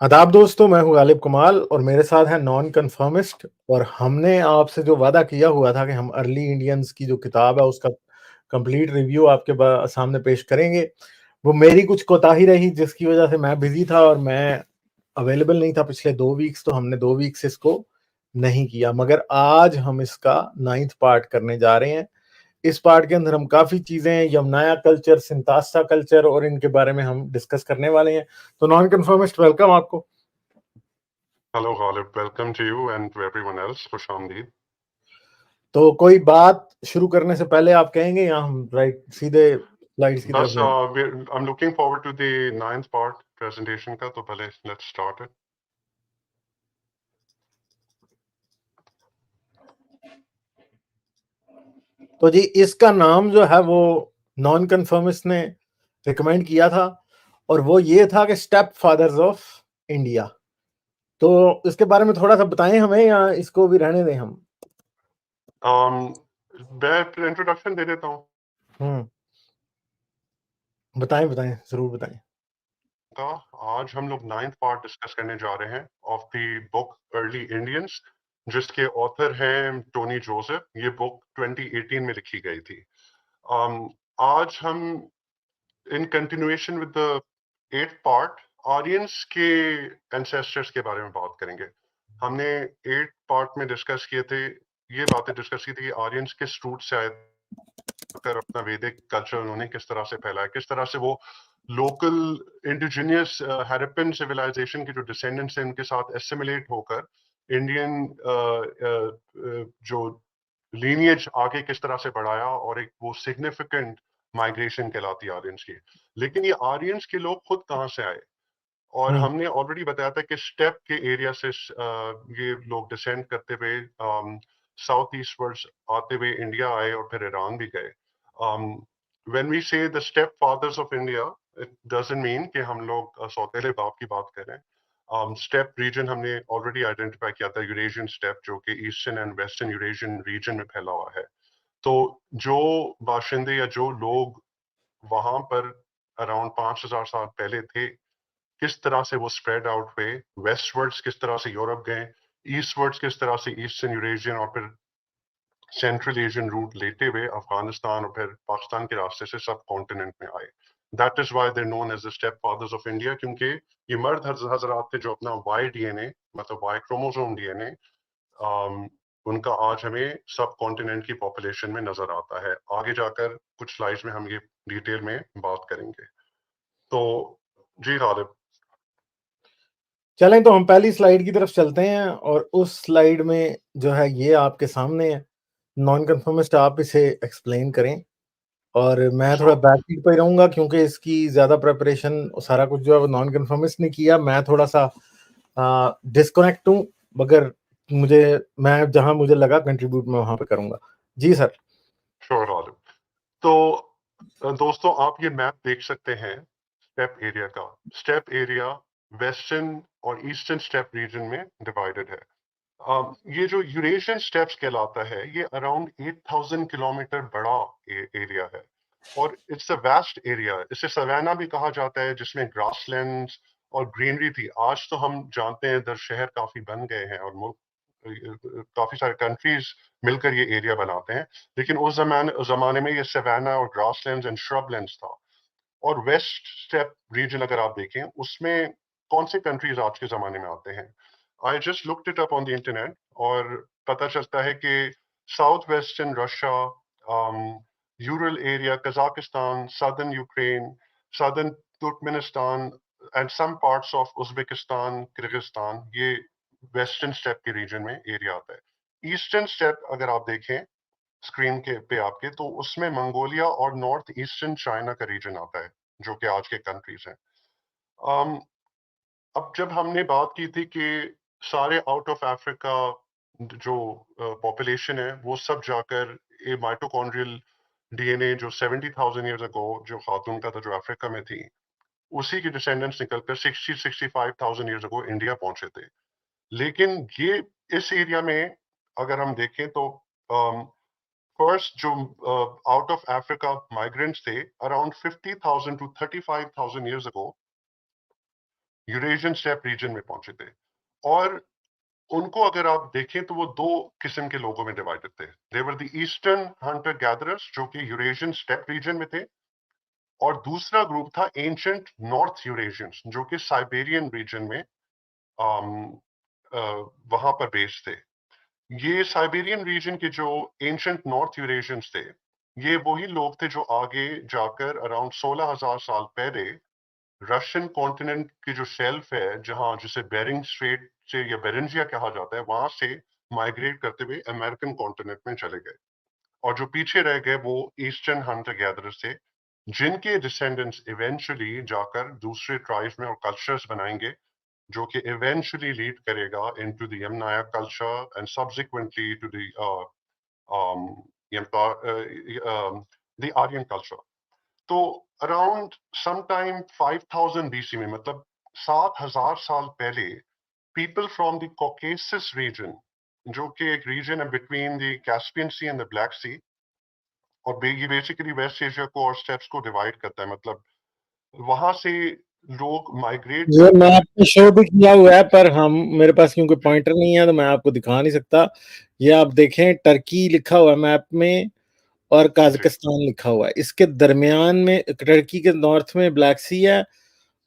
आदाब दोस्तों, मैं हूँ गालिब कमाल और मेरे साथ है नॉन कन्फर्मिस्ट। और हमने आपसे जो वादा किया हुआ था कि हम अर्ली इंडियंस की जो किताब है उसका कंप्लीट रिव्यू आपके सामने पेश करेंगे, वो मेरी कुछ कोताही रही जिसकी वजह से मैं बिजी था और मैं अवेलेबल नहीं था पिछले 2 वीक्स। तो हमने 2 वीक्स इसको नहीं किया, मगर आज हम इसका 9th पार्ट करने जा रहे हैं। इस पार्ट के अंदर हम काफी चीजें, यमनाया कल्चर, सिंतासा कल्चर और इनके बारे में हम डिस्कस करने वाले हैं। तो नॉन कन्फर्मिस्ट, वेलकम आपको। Hello, Ghalib. Welcome to you and to everyone else. Khush Amdeed. तो कोई बात शुरू करने से पहले आप कहेंगे या हम राइट सीधे स्लाइड्स की तरफ Bas, जाएं? I'm looking forward to the ninth part presentation ka, to pehle let's start it. तो जी, इसका नाम जो है वो नॉन कन्फर्मिस्ट ने रिकमेंड किया था और वो ये था कि स्टेप फादर्स ऑफ इंडिया। तो इसके बारे में थोड़ा सा बताएं हमें, या इसको भी रहने दें हम? मैं इंट्रोडक्शन दे देता हूँ हम्म, बताएं बताएं, जरूर बताएं। का। आज हम लोग नाइन्थ पार्ट डिस्कस करने जा रहे हैं of the book early Indians, जिसके ऑथर हैं टोनी जोसेफ। ये बुक 2018 में लिखी गई थी। आज हम in continuation with the eighth part Aryans के एंसेस्टर्स के बारे में बात करेंगे। हमने एट पार्ट में डिस्कस किए थे, ये बातें डिस्कस की थी कि आर्यंस किस रूट से आए कर अपना वैदिक कल्चर उन्होंने किस तरह से फैलाया, किस तरह से वो लोकल इंडिजिनियस हैरप्पन सिविलाइजेशन के जो डिसेंडेंट्स हैं उनके साथ एसिमिलेट होकर इंडियन जो लीनियज आगे किस तरह से बढ़ाया, और एक वो सिग्निफिकेंट माइग्रेशन कहलाती है आर्यंस की। लेकिन ये आर्यंस के लोग खुद कहाँ से आए? और हम्म हमने ऑलरेडी बताया था कि स्टेप के एरिया से ये लोग डिसेंड करते हुए साउथ ईस्ट वर्ड्स आते हुए इंडिया आए और फिर ईरान भी गए। When we say the steppe fathers of India, it doesn't mean कि हम लोग सौतेले बाप की बात कर रहे हैं। स्टेप रीजन हमने ऑलरेडी आइडेंटिफाई किया था, यूरेशियन स्टेप, जो कि eastern and western Eurasian region में फैला हुआ है। तो जो बाशिंदे या जो लोग वहां पर अराउंड 5,000 साल पहले थे, किस तरह से वो स्प्रेड आउट हुए, वेस्टवर्ड्स किस तरह से यूरोप गए, ईस्टवर्ड्स किस तरह से ईस्टर्न यूरेशियन और फिर सेंट्रल एशियन रूट लेते हुए अफगानिस्तान और फिर पाकिस्तान के रास्ते से सब कॉन्टिनेंट में आए। That is why they're known as the steppe fathers of India, क्योंकि ये मर्द हजरात थे जो अपना वाई डीएनए, मतलब वाई क्रोमोसोम डीएनए, उनका आज हमें सब कॉन्टिनेंट की पॉपुलेशन में नजर आता है। आगे जाकर कुछ स्लाइड्स में हम ये डिटेल में बात करेंगे। तो जी गालिब। चलें, तो हम पहली स्लाइड की तरफ चलते हैं और उस स्लाइड में जो है ये आपके सामने है। नॉन कन्फर्मिस्ट, आप इसे एक्सप्लेन करें और मैं थोड़ा सो बैक सीट पर ही रहूंगा क्योंकि इसकी ज्यादा प्रेपरेशन सारा कुछ जो है वो नॉन कन्फर्मिस्ट ने किया। मैं थोड़ा सा डिस्कनेक्ट हूँ, मगर मुझे मैं जहां मुझे लगा कंट्रीब्यूट मैं वहां पे करूंगा। जी सर। श्योर गालिब। तो दोस्तों, आप ये मैप देख सकते हैं स्टेप एरिया का। स्टेप एरिया वेस्टर्न और ईस्टर्न स्टेप रीजन में डिवाइडेड है। ये जो यूरेशियन स्टेप्स कहलाता है, ये अराउंड 8,000 किलोमीटर बड़ा एरिया है और इट्स अ वास्ट एरिया। इसे सवाना भी कहा जाता है, जिसमें ग्रासलैंड्स और ग्रीनरी थी। आज तो हम जानते हैं इधर शहर काफी बन गए हैं और मुल्क, काफी सारे कंट्रीज मिलकर ये एरिया बनाते हैं, लेकिन उस जमाने में ये सवाना और ग्रासलैंड्स एंड श्रबलैंड्स था। और वेस्ट स्टेप रीजन अगर आप देखें, उसमें कौन से कंट्रीज आज के जमाने में आते हैं? I just looked it up on the internet और पता चलता है कि south western Russia, Ural area, Kazakhstan, southern Ukraine, southern Turkmenistan and some parts of Uzbekistan, Kyrgyzstan, ये वेस्टर्न स्टेप के रीजन में एरिया आता है। ईस्टर्न स्टेप अगर आप देखें स्क्रीन के पे आपके, तो उसमें मंगोलिया और नॉर्थ ईस्टर्न चाइना का रीजन आता है, जो कि आज के कंट्रीज हैं। um, अब जब हमने बात की थी कि सारे आउट ऑफ अफ्रीका जो पॉपुलेशन है वो सब जाकर ये माइटोकॉन्ड्रियल डीएनए जो 70,000 ईयर्स अगो जो खातून का था जो अफ्रीका में थी, उसी की डिसेंडेंट्स निकलकर 65,000 ईयर्स अगो इंडिया पहुंचे थे। लेकिन ये इस एरिया में अगर हम देखें तो फर्स्ट जो आउट ऑफ अफ्रीका माइग्रेंट्स थे around 50,000 to 35,000 years ago, Eurasian steppe region में पहुंचे थे। और उनको अगर आप देखें तो वो दो किस्म के लोगों में डिवाइडेड थे। They were the eastern hunter gatherers जो कि यूरेशियन स्टेप रीजन में थे, और दूसरा ग्रुप था एंशिएंट नॉर्थ यूरेशियंस जो कि साइबेरियन रीजन में वहां पर बेस्ड थे। ये साइबेरियन रीजन के जो एंशिएंट नॉर्थ यूरेशियंस थे, ये वही लोग थे जो आगे जाकर अराउंड 16,000 साल पहले रशियन कॉन्टिनेंट की जो शेल्फ है, जहां जिसे बेरिंग स्ट्रेट से या बेरेंजिया कहा जाता है, वहां से माइग्रेट करते हुए अमेरिकन कॉन्टिनेंट में चले गए। और जो पीछे रह गए वो ईस्टर्न हंटर गैदरर्स थे, जिनके डिसेंडेंट्स इवेंचुअली जाकर दूसरे ट्राइब्स में और कल्चर्स बनाएंगे, जो कि eventually lead करेगा into the Yamnaya culture and subsequently to the the Aryan culture. तो around sometime 5000 BC में, मतलब 7000 साल पहले, people from the Caucasus region, जो कि एक region है between the Caspian Sea and the Black Sea, और ये बेसिकली वेस्ट एशिया को और स्टेप्स को डिवाइड करता है, मतलब वहां से लोग माइग्रेट ये करके। मैप पे शो भी किया हुआ है, पर हम मेरे पास क्योंकि पॉइंटर नहीं है तो मैं आपको दिखा नहीं सकता। ये आप देखें, टर्की लिखा हुआ है मैप में और जी काजाकिस्तान लिखा हुआ है। इसके दरमियान में टर्की के नॉर्थ में ब्लैक सी है,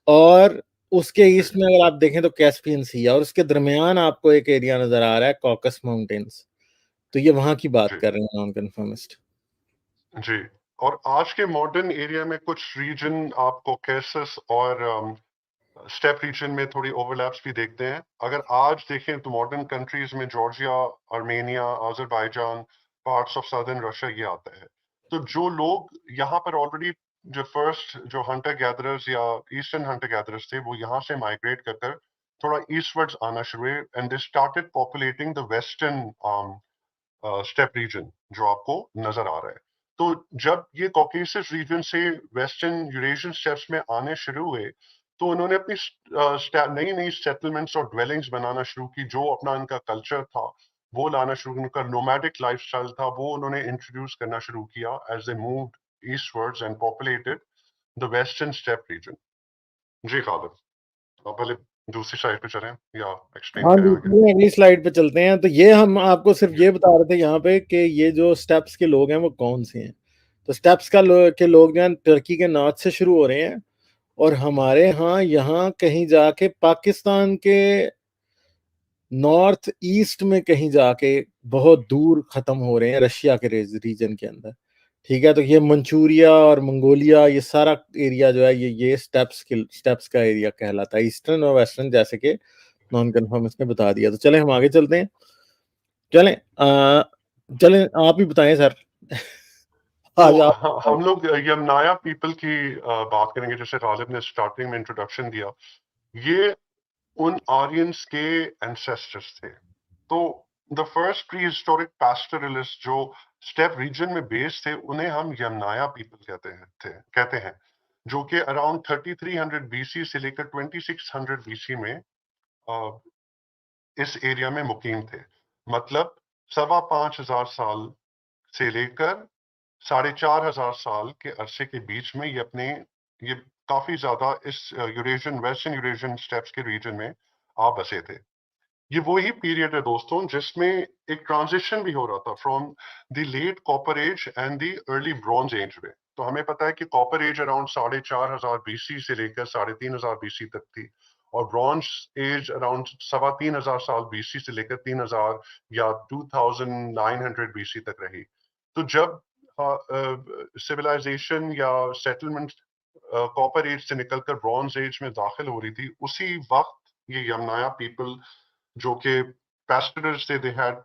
और उसके जी ईस्ट में अगर आप देखें तो कैस्पियन सी है, और उसके दरमियान आपको एक एरिया नजर आ रहा है, कॉकस माउंटेन्स। तो ये वहां की बात जी कर रहे हैं नॉन कन्फर्मिस्ट। जी। और आज के मॉडर्न एरिया में कुछ रीजन आपको कैसस और स्टेप रीजन में थोड़ी ओवरलैप्स भी देखते हैं। अगर आज देखें तो मॉडर्न कंट्रीज में Georgia, Armenia, Azerbaijan, parts of southern Russia ये आता है। तो जो लोग यहाँ पर ऑलरेडी, जो फर्स्ट जो हंटर गैदरर्स या ईस्टर्न हंटर गैदरर्स थे, वो यहाँ से माइग्रेट कर कर थोड़ा ईस्टवर्ड्स आना शुरू हुए, and they started populating the western steppe region जो आपको नजर आ रहा है। तो जब ये कॉकेसस रीजन से वेस्टर्न यूरेशियन स्टेप्स में आने शुरू हुए, तो उन्होंने अपनी नई नई सेटलमेंट्स और ड्वेलिंग्स बनाना शुरू की। जो अपना इनका कल्चर था वो लाना शुरू, उनका नोमैडिक लाइफस्टाइल था वो उन्होंने इंट्रोड्यूस करना शुरू किया as they moved eastwards and populated the western steppe region. Ji Ghalib, आप पहले दूसरी साइड पे चलें या एक्सप्लेन हाँ करें जी, आगे? चलिए अगली स्लाइड पे चलते हैं। तो ये हम आपको सिर्फ ये बता रहे थे यहाँ पे कि ये जो स्टेप्स के लोग हैं वो कौन से हैं। तो स्टेप्स के लोग जो हैं टर्की के नॉर्थ से शुरू हो रहे हैं, और हमारे यहाँ कहीं जाके पाकिस्तान के नॉर्थ ईस्ट में कहीं जाके बहुत दूर खत्म हो रहे हैं, रशिया के रीजन के अंदर। ठीक है, तो ये मंचूरिया और मंगोलिया, ये सारा एरिया जो है ये स्टेप्स का एरिया कहलाता है, ईस्टर्न और वेस्टर्न, जैसे कि नॉन कन्फर्म इसने बता दिया। तो चले हम आगे चलते हैं। चलें चलें, आप ही बताएं सर। तो आज आप हम लोग यमनाया पीपल की बात करेंगे, जैसे गालिब ने स्टार्टिंग में इंट्रोडक्शन दिया। ये उन आर्यंस के एंसेस्टर्स थे। तो द फर्स्ट प्री हिस्टोरिक पैस्टोरलिस्ट जो स्टेप रीजन में बेस्ड थे, उन्हें हम यमनाया पीपल कहते हैं, जो कि अराउंड 3300 बीसी से लेकर 2600 बीसी में इस एरिया में मुकीम थे। मतलब 5,500 साल से लेकर 4,500 साल के अरसे के बीच में ये काफी ज्यादा इस यूरेशियन वेस्टर्न यूरेशियन स्टेप्स के रीजन में आ बसे थे। ये वही पीरियड है दोस्तों जिसमें एक ट्रांजिशन भी हो रहा था from the late copper age and the early bronze age में। तो हमें पता है कि कॉपर एज अराउंड 4,500 बीसी से लेकर 3,500 बीसी तक थी, और ब्रॉन्ज एज अराउंड 3,500 साल बीसी से लेकर 3,000 या 2,900 बीसी तक रही। तो जब सिविलाइजेशन या सेटलमेंट कॉपर एज से निकलकर ब्रॉन्ज एज में दाखिल हो रही थी, उसी वक्त ये यमनाया पीपल जो कि pastoralists थे, they had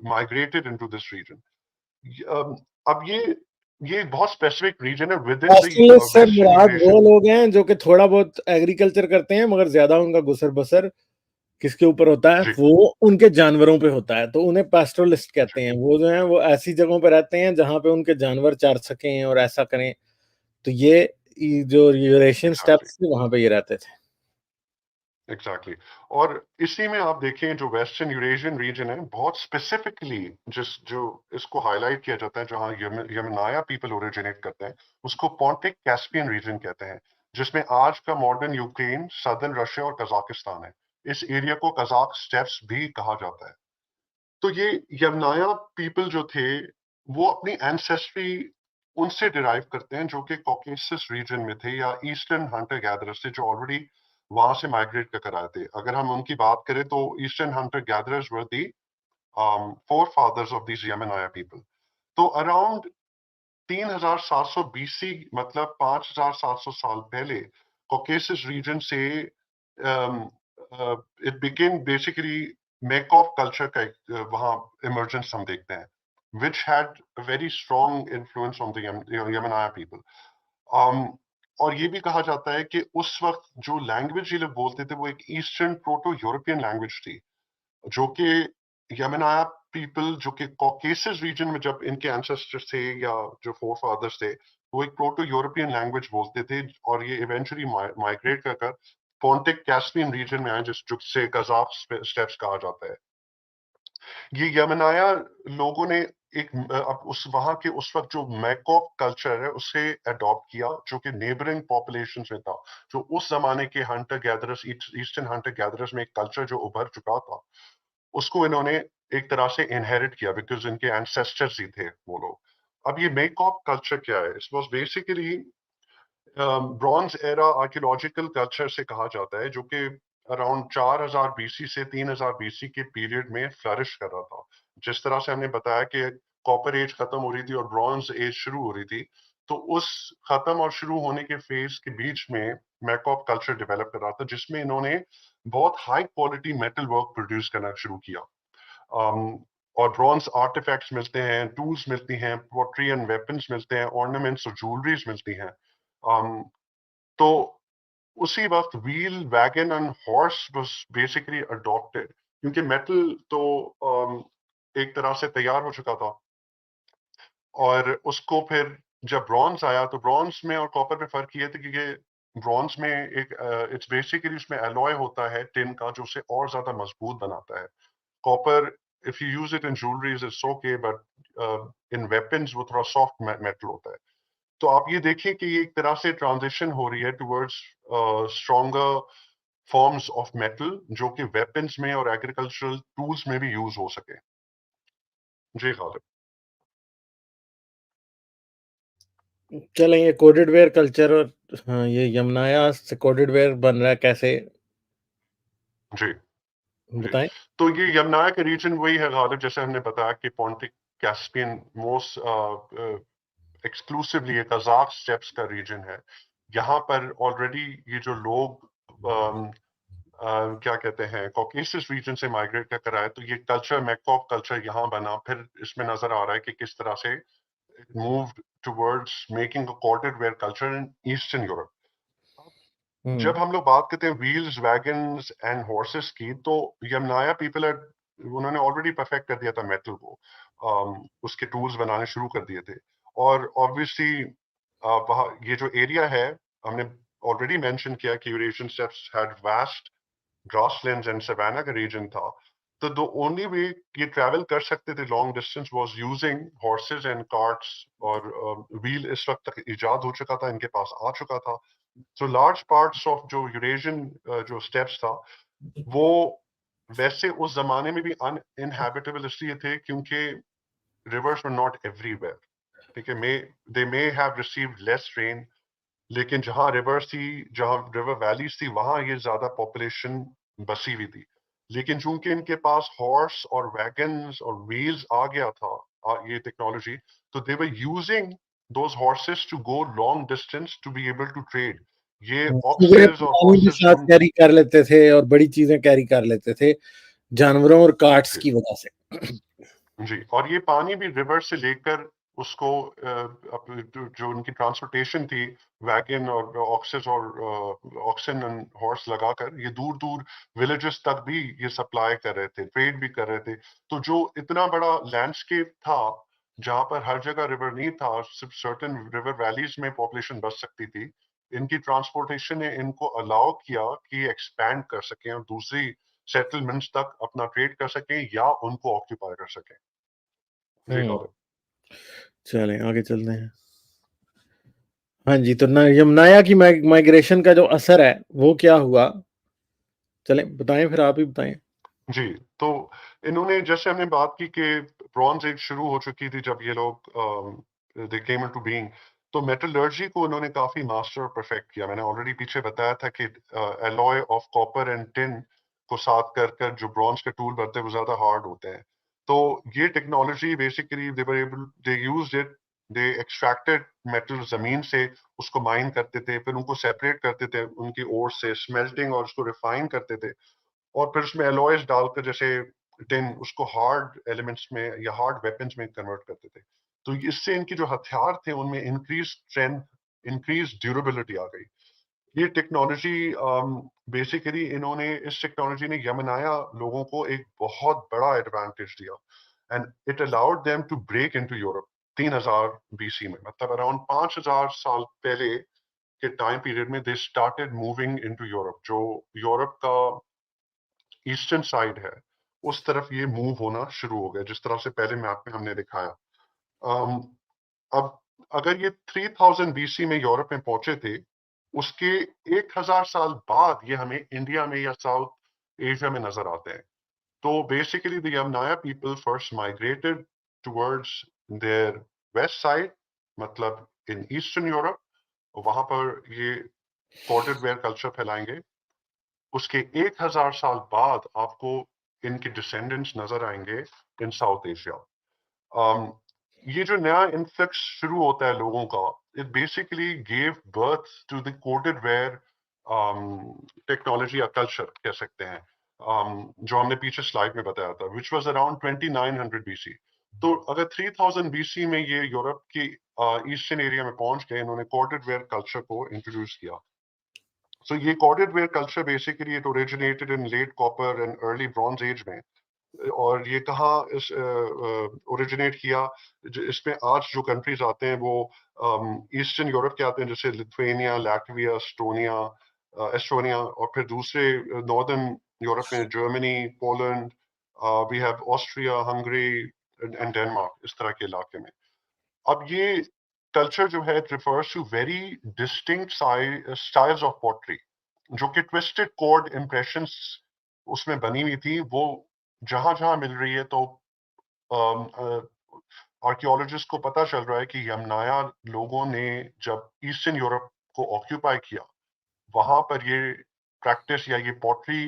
migrated into this region. अब ये एक बहुत स्पेसिफिक रीजन है विद इन द ऑस्ट्रेलिस्ट से वेस्टर्न मुराद वो यूरेशियन। लोग हैं जो कि थोड़ा बहुत एग्रीकल्चर करते हैं, मगर ज्यादा उनका गुसर बसर किसके ऊपर होता है, जी वो उनके जानवरों पे होता है। तो उन्हें पैस्टोरलिस्ट जी कहते हैं। वो जो है वो ऐसी जगहों पे रहते हैं जहां पे उनके जानवर चर सकें और ऐसा करें। तो ये जो यूरेशियन एग्जैक्टली स्टेप्स थे वहां पे ये रहते थे। एग्जैक्टली। और इसी में आप देखें जो वेस्टर्न यूरेशियन रीजन है, बहुत स्पेसिफिकली जो इसको हाईलाइट किया जाता है, जहां यमनाया पीपल ओरिजिनेट करते हैं, उसको पॉन्टिक कैस्पियन रीजन कहते हैं। जिसमें आज का मॉडर्न यूक्रेन, सदर्न रशिया और कजाकिस्तान है। इस एरिया को कजाक स्टेप्स भी कहा जाता है। तो ये यमनाया पीपल जो थे वो अपनी एंसेस्ट्री उनसे डिराइव करते हैं जो कि कॉकेसस रीजन में थे या ईस्टर्न हंटर गैदरर्स थे जो ऑलरेडी वहां से माइग्रेट कर आए थे। अगर हम उनकी बात करें तो eastern hunter gatherers were the forefathers of this Yamnaya people. तो अराउंड 3700 बीसी मतलब 5700 साल पहले कॉकेसस रीजन से it became basically Maykop culture का एक वहां इमर्जेंस हम देखते हैं which had a very strong influence on the Yemenite people. और ये भी कहा जाता है कि उस वक्त जो लैंग्वेज ये लोग बोलते थे वो एक ईस्टर्न प्रोटो यूरोपियन लैंग्वेज थी जो कि यमनाया पीपल जो कि कॉकेसस रीजन में जब इनके एंसेस्टर्स थे या जो फोर फादर्स थे वो एक प्रोटो यूरोपियन लैंग्वेज बोलते थे और ये इवेंचुअली माइग्रेट कर पोंटिक कैस्पियन रीजन में आए जिससे कजाक स्टेप्स कहा जाता है। ये यमनाया लोगों ने एक अब उस वहां के उस वक्त जो मैकॉप कल्चर है उसे अडॉप्ट किया जो कि नेबरिंग पॉपुलेशंस में था। जो उस जमाने के Hunter gatherers eastern hunter gatherers में एक कल्चर जो उभर चुका था उसको इन्होंने एक तरह से इनहेरिट किया बिकॉज इनके एंसेस्टर्स ही थे वो लोग। अब ये मेकॉप कल्चर क्या है? It was basically bronze era archaeological culture से कहा जाता है जो कि अराउंड 4000 बीसी से 3000 बीसी के पीरियड में फ्लरिश कर रहा था। जिस तरह से हमने बताया कि कॉपर एज खत्म हो रही थी और ब्रॉन्ज एज शुरू हो रही थी तो उस खत्म और शुरू होने के फेज के बीच में मैकॉप कल्चर डेवलप कर रहा था जिसमें इन्होंने बहुत high quality metal work produce करना शुरू किया। और ब्रॉन्ज आर्टिफैक्ट्स मिलते हैं, टूल्स मिलती हैं, पॉटरी एंड वेपन्स मिलते हैं, ऑर्नामेंट्स और ज्वेलरीज मिलती हैं। तो उसी वक्त wheel wagon and horse was basically adopted क्योंकि मेटल तो एक तरह से तैयार हो चुका था और उसको फिर जब ब्रॉन्ज आया तो ब्रॉन्ज में और कॉपर में फर्क ये था कि ब्रॉन्ज में एक इट्स बेसिकली उसमें एलॉय होता है टिन का जो उसे और ज्यादा मजबूत बनाता है। Copper if you use it in jewelleries it's okay but in weapons वो थोड़ा सॉफ्ट मेटल होता है। तो आप ये देखिए कि ये एक तरह से ट्रांजिशन हो रही है towards stronger forms of metal जो कि वेपन्स में और एग्रीकल्चरल टूल्स में भी यूज हो सके। जी गालिब। चलें ये कोडेड वेयर कल्चर और हाँ, ये यमुनाया से कोडेड वेयर बन रहा है कैसे जी जी। बताएं। तो ये यमुना का रीजन वही है गालिब जैसे हमने बताया कि पॉन्टिक कैस्पियन मोस्ट एक्सक्लूसिवली ये कजाक स्टेप्स का रीजन है। यहाँ पर ऑलरेडी ये जो लोग क्या कहते हैं कॉकेसस रीजन से माइग्रेट कर आए तो ये कल्चर मैकॉप कल्चर यहाँ बना। फिर इसमें नजर आ रहा है कि किस तरह से it moved towards making a corded ware culture in Eastern Europe. जब हम लोग बात करते हैं व्हील्स वैगन्स एंड हॉर्सेस की तो यमनाया पीपल उन्होंने ऑलरेडी परफेक्ट कर दिया था मेटल को। उसके टूल्स बनाने शुरू कर दिए थे और ऑब्वियसली वहाँ ये जो एरिया है हमने ऑलरेडी मेंशन किया कि Eurasian steppes had vast grasslands and savanna का रीजन था। तो द ओनली वे ये ट्रैवल कर सकते थे long distance was using horses and carts और व्हील इस वक्त तक इजाद हो चुका था इनके पास आ चुका था। तो लार्ज पार्ट्स ऑफ जो यूरेशियन जो स्टेप्स था वो वैसे उस जमाने में भी अनइनहैबिटेबल इसलिए थे क्योंकि रिवर्स वर नॉट एवरीवेयर। ठीक है, they may have received less rain लेकिन जहां रिवर्स थी जहां रिवर वैलीज थी वहां ये ज्यादा पॉपुलेशन बसी हुई थी। लेकिन चूंकि इनके पास हॉर्स और वैगन्स और व्हील्स आ गया था ये टेक्नोलॉजी तो they were using those horses to go long distance to be able to trade. ये वे ऑक्सेस और पानी भी हॉर्सेस साथ उन कैरी कर लेते थे और बड़ी चीजें कैरी कर लेते थे जानवरों और कार्ट्स की वजह से। जी और ये पानी भी रिवर से लेकर उसको जो उनकी ट्रांसपोर्टेशन थी वैगन और ऑक्सेस और ऑक्सन एंड हॉर्स लगाकर ये दूर दूर विलेजेस तक भी ये सप्लाई कर रहे थे ट्रेड भी कर रहे थे। तो जो इतना बड़ा लैंडस्केप था जहां पर हर जगह रिवर नहीं था सिर्फ सर्टेन रिवर वैलीज में पॉपुलेशन बच सकती थी इनकी ट्रांसपोर्टेशन ने इनको अलाउ किया कि एक्सपैंड कर सकें और दूसरी सेटलमेंट्स तक अपना ट्रेड कर सकें या उनको ऑक्यूपाई कर सकें। जी हम्म गॉट इट। चलें आगे चलते हैं। हाँ जी, तो यमुनाया की माइग्रेशन का जो असर है वो क्या हुआ, चलें बताएं, फिर आप ही बताएं। जी, तो इन्होंने, जैसे हमने बात की कि ब्रॉन्ज एज शुरू हो चुकी थी जब ये लोग दे केम इनटू बीइंग, तो मेटलर्जी को उन्होंने काफी मास्टर और परफेक्ट किया। मैंने ऑलरेडी पीछे बताया था कि alloy of copper and tin को साथ कर कर जो ब्रॉन्ज के टूल बनते हैं वो ज्यादा हार्ड होते हैं। तो ये technology basically they used it, they extracted metal जमीन से, उसको माइन करते थे, फिर उनको सेपरेट करते थे उनकी ओर से, स्मेल्टिंग और उसको रिफाइन करते थे, और फिर उसमें एलॉयज डालकर जैसे टिन, उसको हार्ड एलिमेंट्स में या हार्ड वेपन्स में कन्वर्ट करते थे। तो इससे इनके जो हथियार थे उनमें इंक्रीज स्ट्रेंथ, इंक्रीज ड्यूरेबिलिटी आ गई। ये टेक्नोलॉजी बेसिकली इन्होंने, इस टेक्नोलॉजी ने यमनाया लोगों को एक बहुत बड़ा एडवांटेज दिया, and it allowed them to break into Europe 3000 BC में, मतलब अराउंड 5000 साल पहले के टाइम पीरियड में दे स्टार्टेड मूविंग इनटू यूरोप। जो यूरोप का ईस्टर्न साइड है उस तरफ ये मूव होना शुरू हो गया, जिस तरह से पहले मैप में हमने दिखाया। अम, अब अगर ये 3000 बीसी में यूरोप में पहुंचे थे, उसके 1000 साल बाद ये हमें इंडिया में या साउथ एशिया में नजर आते हैं। तो basically the Yamnaya people first migrated towards their west side, मतलब इन ईस्टर्न यूरोप, वहां पर ये कॉर्डेड वेयर कल्चर फैलाएंगे। उसके 1000 साल बाद आपको इनके डिसेंडेंट्स नजर आएंगे इन साउथ एशिया। ये जो नया इन्फ्लक्स शुरू होता है लोगों का, it basically gave birth to the corded ware technology या कल्चर कह सकते हैं, जो हमने पीछे स्लाइड में बताया था, विच वॉज अराउंड 2900 बीसी। तो अगर 3000 बीसी में ये यूरोप की ईस्टर्न एरिया में पहुंच गए, इन्होंने कोडेड वेयर कल्चर को इंट्रोड्यूस किया। So ये corded ware culture basically it originated in late copper and early bronze age में, और ये कहाँ इस ओरिजिनेट किया, इसमें आज जो कंट्रीज आते हैं वो ईस्टर्न यूरोप के आते हैं, जैसे लिथुआनिया, लैटविया, एस्टोनिया, और फिर दूसरे नॉर्दर्न यूरोप में Germany, Poland, we have Austria, Hungary and Denmark, इस तरह के इलाके में। अब ये कल्चर जो है, it refers to very distinct styles of pottery, जो कि ट्विस्टेड कोड इम्प्रेशंस उसमें बनी हुई थी, वो जहां जहां मिल रही है। तो आर्कियोलॉजिस्ट को पता चल रहा है कि यमनाया लोगों ने जब ईस्टर्न यूरोप को ऑक्यूपाई किया, वहां पर ये प्रैक्टिस या ये पॉटरी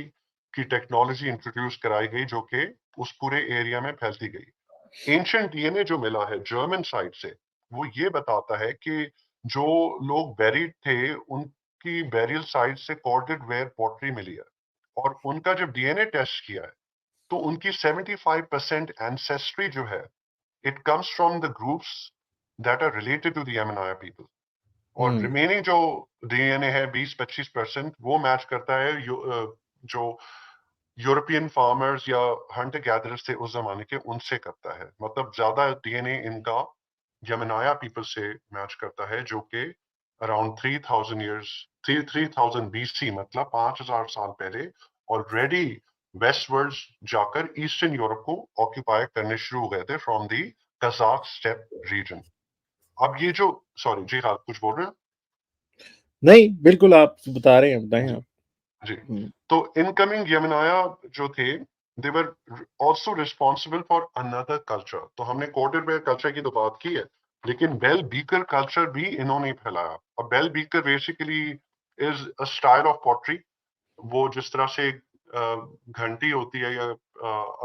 की टेक्नोलॉजी इंट्रोड्यूस कराई गई, जो कि उस पूरे एरिया में फैलती गई। एंशियंट डीएनए जो मिला है जर्मन साइड से, वो ये बताता है कि जो लोग बेरिड थे उनकी बेरियल साइड से कॉर्डेड वेयर पॉटरी मिली है, और उनका जब डीएनए टेस्ट किया है तो उनकी 75% एंसेस्ट्री जो है, it comes from the groups that are related to the Yamnaya people, और रिमेनिंग जो डीएनए है 20-25% वो मैच करता है जो यूरोपियन फार्मर्स या हंटर गैदरर्स थे उस जमाने के, उनसे करता है। मतलब ज्यादा डीएनए इनका यमनाया पीपल से मैच करता है, जो कि अराउंड 3000 ईयर्स, 3000 बीसी, मतलब 5000 साल पहले ऑलरेडी वेस्टवर्ड्स जाकर ईस्टर्न यूरोप को ऑक्यूपाई करने शुरू हो गए थे from the Kazakh steppe region. अब ये जो, सॉरी जी, हाँ कुछ बोल रहे हैं? नहीं, बिल्कुल आप बता रहे हैं, बताएं जी आप। जी। तो इनकमिंग यमनाया जो थे, they were also responsible for another culture. तो हमने कोटेड वेयर कल्चर की तो बात की है, लेकिन बेल बीकर कल्चर भी इन्होंने फैलाया। और bell beaker basically is a style of pottery. वो जिस तरह से घंटी होती है, या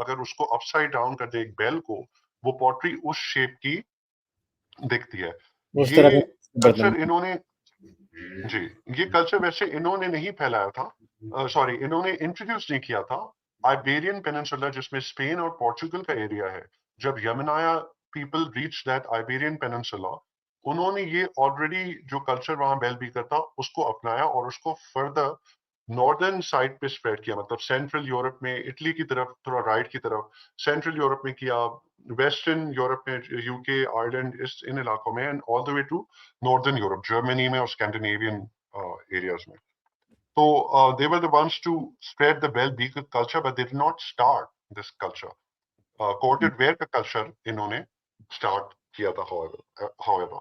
अगर उसको अपसाइड डाउन कर दे एक बेल को, वो पॉटरी उस शेप की दिखती है। उस तरह ये के बर्तन। कल्चर इन्होंने, जी, ये कल्चर वैसे इन्होंने नहीं फैलाया था, सॉरी इन्होंने इंट्रोड्यूस नहीं किया था। आइबेरियन पेनिनसुला, जिसमें स्पेन और पोर्चुगल का एरिया है, जब Yamnaya people reach that Iberian peninsula, उन्होंने ये ऑलरेडी जो कल्चर वहां बेल बीकर था उसको अपनाया और उसको फर्दर नॉर्दर्न साइड पे स्प्रेड किया, मतलब सेंट्रल यूरोप में, इटली की तरफ, थोड़ा राइट की तरफ सेंट्रल यूरोप में किया, वेस्टर्न यूरोप में, यूके, आयरलैंड, इस इन इलाकों में, and all the way to northern Europe, Germany में और स्कैंडिनेवियन एरियाज में। तो they were the ones to spread the bell beaker culture, but they did not start this culture. Corded ware का culture इन्होंने स्टार्ट किया था, however.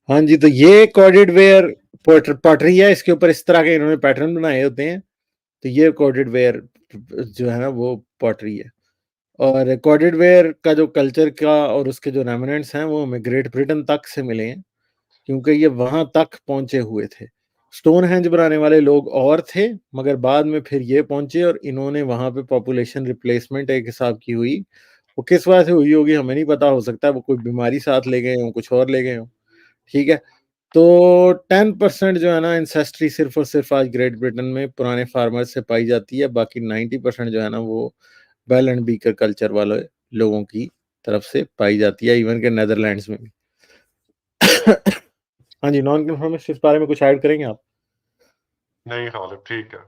हाँ जी, तो ये कॉर्डेड वेयर पॉटरी है, इसके ऊपर इस तरह के इन्होंने पैटर्न बनाए होते हैं, तो ये कॉर्डेड वेयर जो है ना वो पॉटरी है। और कॉर्डेड वेयर का जो कल्चर का और उसके जो रेमिनेंट्स हैं वो हमें ग्रेट ब्रिटेन तक से मिले हैं, क्योंकि ये वहां तक पहुंचे हुए थे। स्टोन हेंज बनाने वाले लोग और थे, मगर बाद में फिर ये पहुंचे और इन्होंने वहां पे पॉपुलेशन रिप्लेसमेंट एक हिसाब की हुई। वो किस वजह से हुई होगी हमें नहीं पता, हो सकता है वो कोई बीमारी साथ ले गए हो, कुछ और ले गए हो, ठीक है। तो 10% जो है ना इंसेस्ट्री सिर्फ और सिर्फ आज ग्रेट ब्रिटेन में पुराने फार्मर से पाई जाती है, बाकी 90% जो है ना वो बेल एंड बीकर कल्चर वाले लोगों की तरफ से पाई जाती है, इवन के नेदरलैंड्स में भी। हाँ जी, नॉन कन्फर्मिस्ट इस बारे में कुछ ऐड करेंगे आप? नहीं गालिब, ठीक है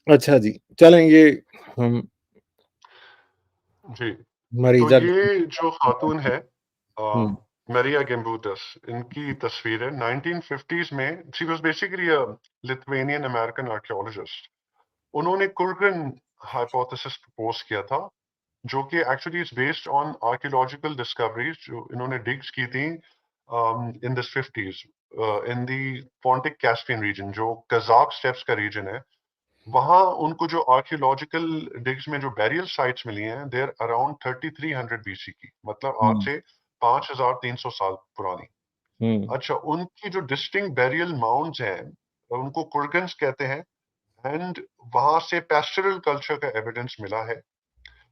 अच्छा जी, चलें ये हम जी। तो मरीजा। ये जो खातून है हम्म मरिया गेम्बूटस, इनकी तस्वीर है 1950s में। She was basically a Lithuanian American archaeologist. उन्होंने कुर्गन हाइपोथेसिस प्रपोज किया था, जो कि actually is based on archaeological discoveries जो इन्होंने डिग्स की थी in this 50s in the Pontic Caspian region, जो कजाक स्टेप्स का रीजन है। वहां उनको जो आर्कियोलॉजिकल डिग्स में जो बैरियल साइट्स मिली हैं, देर अराउंड 3300 बीसी की, मतलब आज हम्म से 5300 साल पुरानी। हम्म अच्छा, उनकी जो डिस्टिंक्ट बैरियल माउंड्स हैं उनको कुर्गन्स कहते हैं। एंड वहां से पेस्टरल कल्चर का एविडेंस मिला है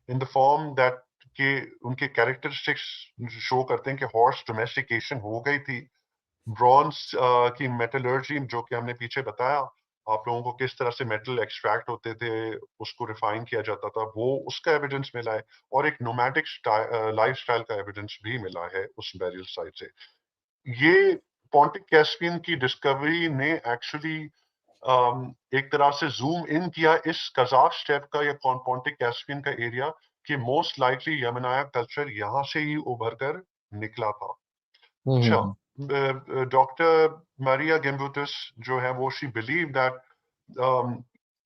इन द फॉर्म दैट कि उनके कैरेक्टरिस्टिक्स शो करते हैं कि हॉर्स डोमेस्टिकेशन हो गई थी। ब्रॉन्ज की मेटलर्जी, जो कि हमने पीछे बताया आप लोगों को, किस तरह से मेटल एक्सट्रैक्ट होते थे, उसको रिफाइन किया जाता था, वो उसका एविडेंस मिला है। और एक नोमैडिक लाइफ स्टाइल का एविडेंस भी मिला है उस बैरियल साइट से। ये पॉन्टिक कैस्पियन की डिस्कवरी ने एक्चुअली एक तरह से जूम इन किया इस कजाक स्टेप का या पॉन्टिक कैस्पियन का एरिया, कि मोस्ट लाइकली यमनाया कल्चर यहाँ से ही उभर कर निकला था। अच्छा, हम्म डॉक्टर मारिया गेम्बुटस जो है वो शी बिलीव दैट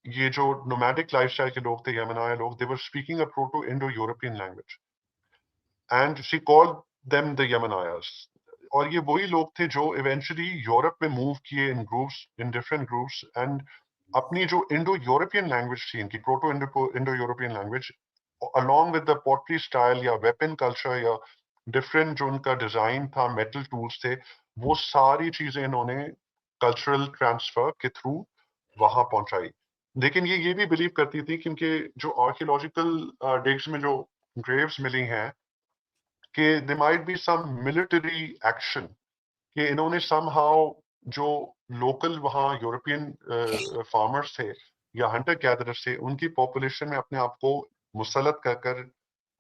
ये जो नोमैडिक लाइफस्टाइल के लोग थे, यमनाया लोग, they were speaking a proto Indo European language and she called them the Yamnayas. और ये वही लोग थे जो इवेंचुअली यूरोप में मूव किए in groups, in different groups, and अपनी जो इंडो यूरोपियन लैंग्वेज थी इनकी, proto Indo European language, along with the pottery style या वेपन कल्चर या डिफरेंट जो उनका डिजाइन था, मेटल टूल्स थे, वो सारी चीजें इन्होंने कल्चरल ट्रांसफर के थ्रू वहां पहुंचाई। लेकिन ये भी बिलीव करती थी, क्योंकि जो आर्कियोलॉजिकल डिग्स में जो ग्रेव्स मिली हैं, कि they might be some military action, कि इन्होंने समहाउ जो लोकल वहाँ यूरोपियन फार्मर्स थे या हंटर गैदरर्स थे, उनकी पॉपुलेशन में अपने आप को मुसलत कर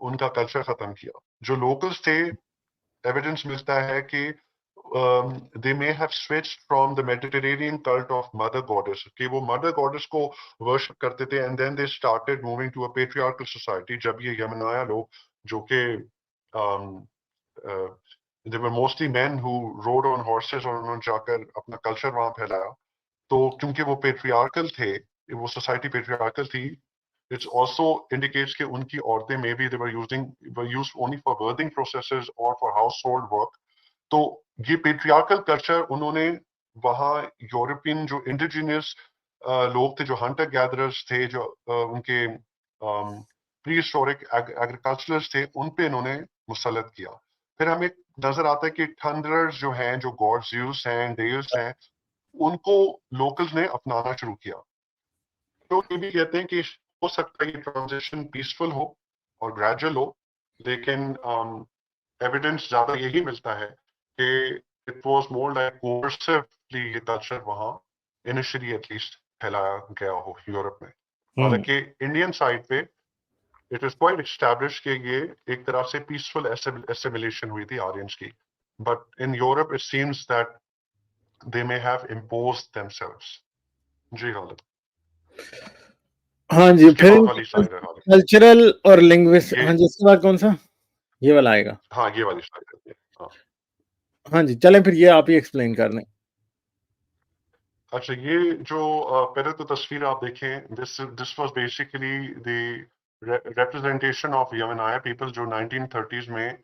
उनका कल्चर खत्म किया। जो लोकल्स थे, एविडेंस मिलता है कि they may have switched from the Mediterranean cult of mother goddess, कि वो मदर गॉडेस को वर्शिप करते थे, and then they started moving to a patriarchal society. जब ये यमनाया लोग, जो कि they were mostly man who rode on horses, और उन्होंने जाकर अपना कल्चर वहां फैलाया। तो क्योंकि वो पेट्रियार्कल थे, वो सोसाइटी पेट्रियार्कल थी, इट्स ऑल्सो इंडिकेट्स कि उनकी औरतें may be they were used only for berthing processes और फॉर हाउस होल्ड वर्क। तो ये पेट्रियार्कल कल्चर उन्होंने वहाँ यूरोपियन जो इंडिजिनियस लोग थे, जो हंटर गैदरर्स थे, जो उनके प्री हिस्टोरिक एग्रीकल्चरर्स थे, उन पे इन्होंने मुसलत किया। फिर हमें नजर आता है कि थंडरर्स जो हैं, जो गॉड ज़्यूस हैं, डेयस हैं, उनको लोकल्स ने अपनाना शुरू किया। तो ये भी कहते हैं कि हो सकता है ये ट्रांजिशन पीसफुल हो और ग्रेजुअल हो, लेकिन एविडेंस ज्यादा यही मिलता है कि इट वाज मोर लाइक कोर्सिवली ये कल्चर वहां इनिशियली एटलीस्ट फैलाया गया हो यूरोप में। हम्म हालांकि इंडियन साइड पे इट इज क्वाइट एस्टैब्लिश कि ये एक तरह से पीसफुल एसिमिलेशन हुई थी आर्यंस की, but in Europe it seems that they may have imposed themselves. Ji Ghalib, हाँ जी, इसके फिर बाद वाली स्लाइड है गालिब। कल्चरल और लिंग्विस्ट, ये, हाँ जी, इसके बाद कौन सा, ये वाला आएगा? हाँ ये वाली स्लाइड करते हैं, हाँ। हाँ जी, चलें फिर ये आप ही एक्सप्लेन कर दें। अच्छा, ये जो पहले तो तस्वीर आप देखें, this this was basically the representation of Yamnaya people, जो 1930s में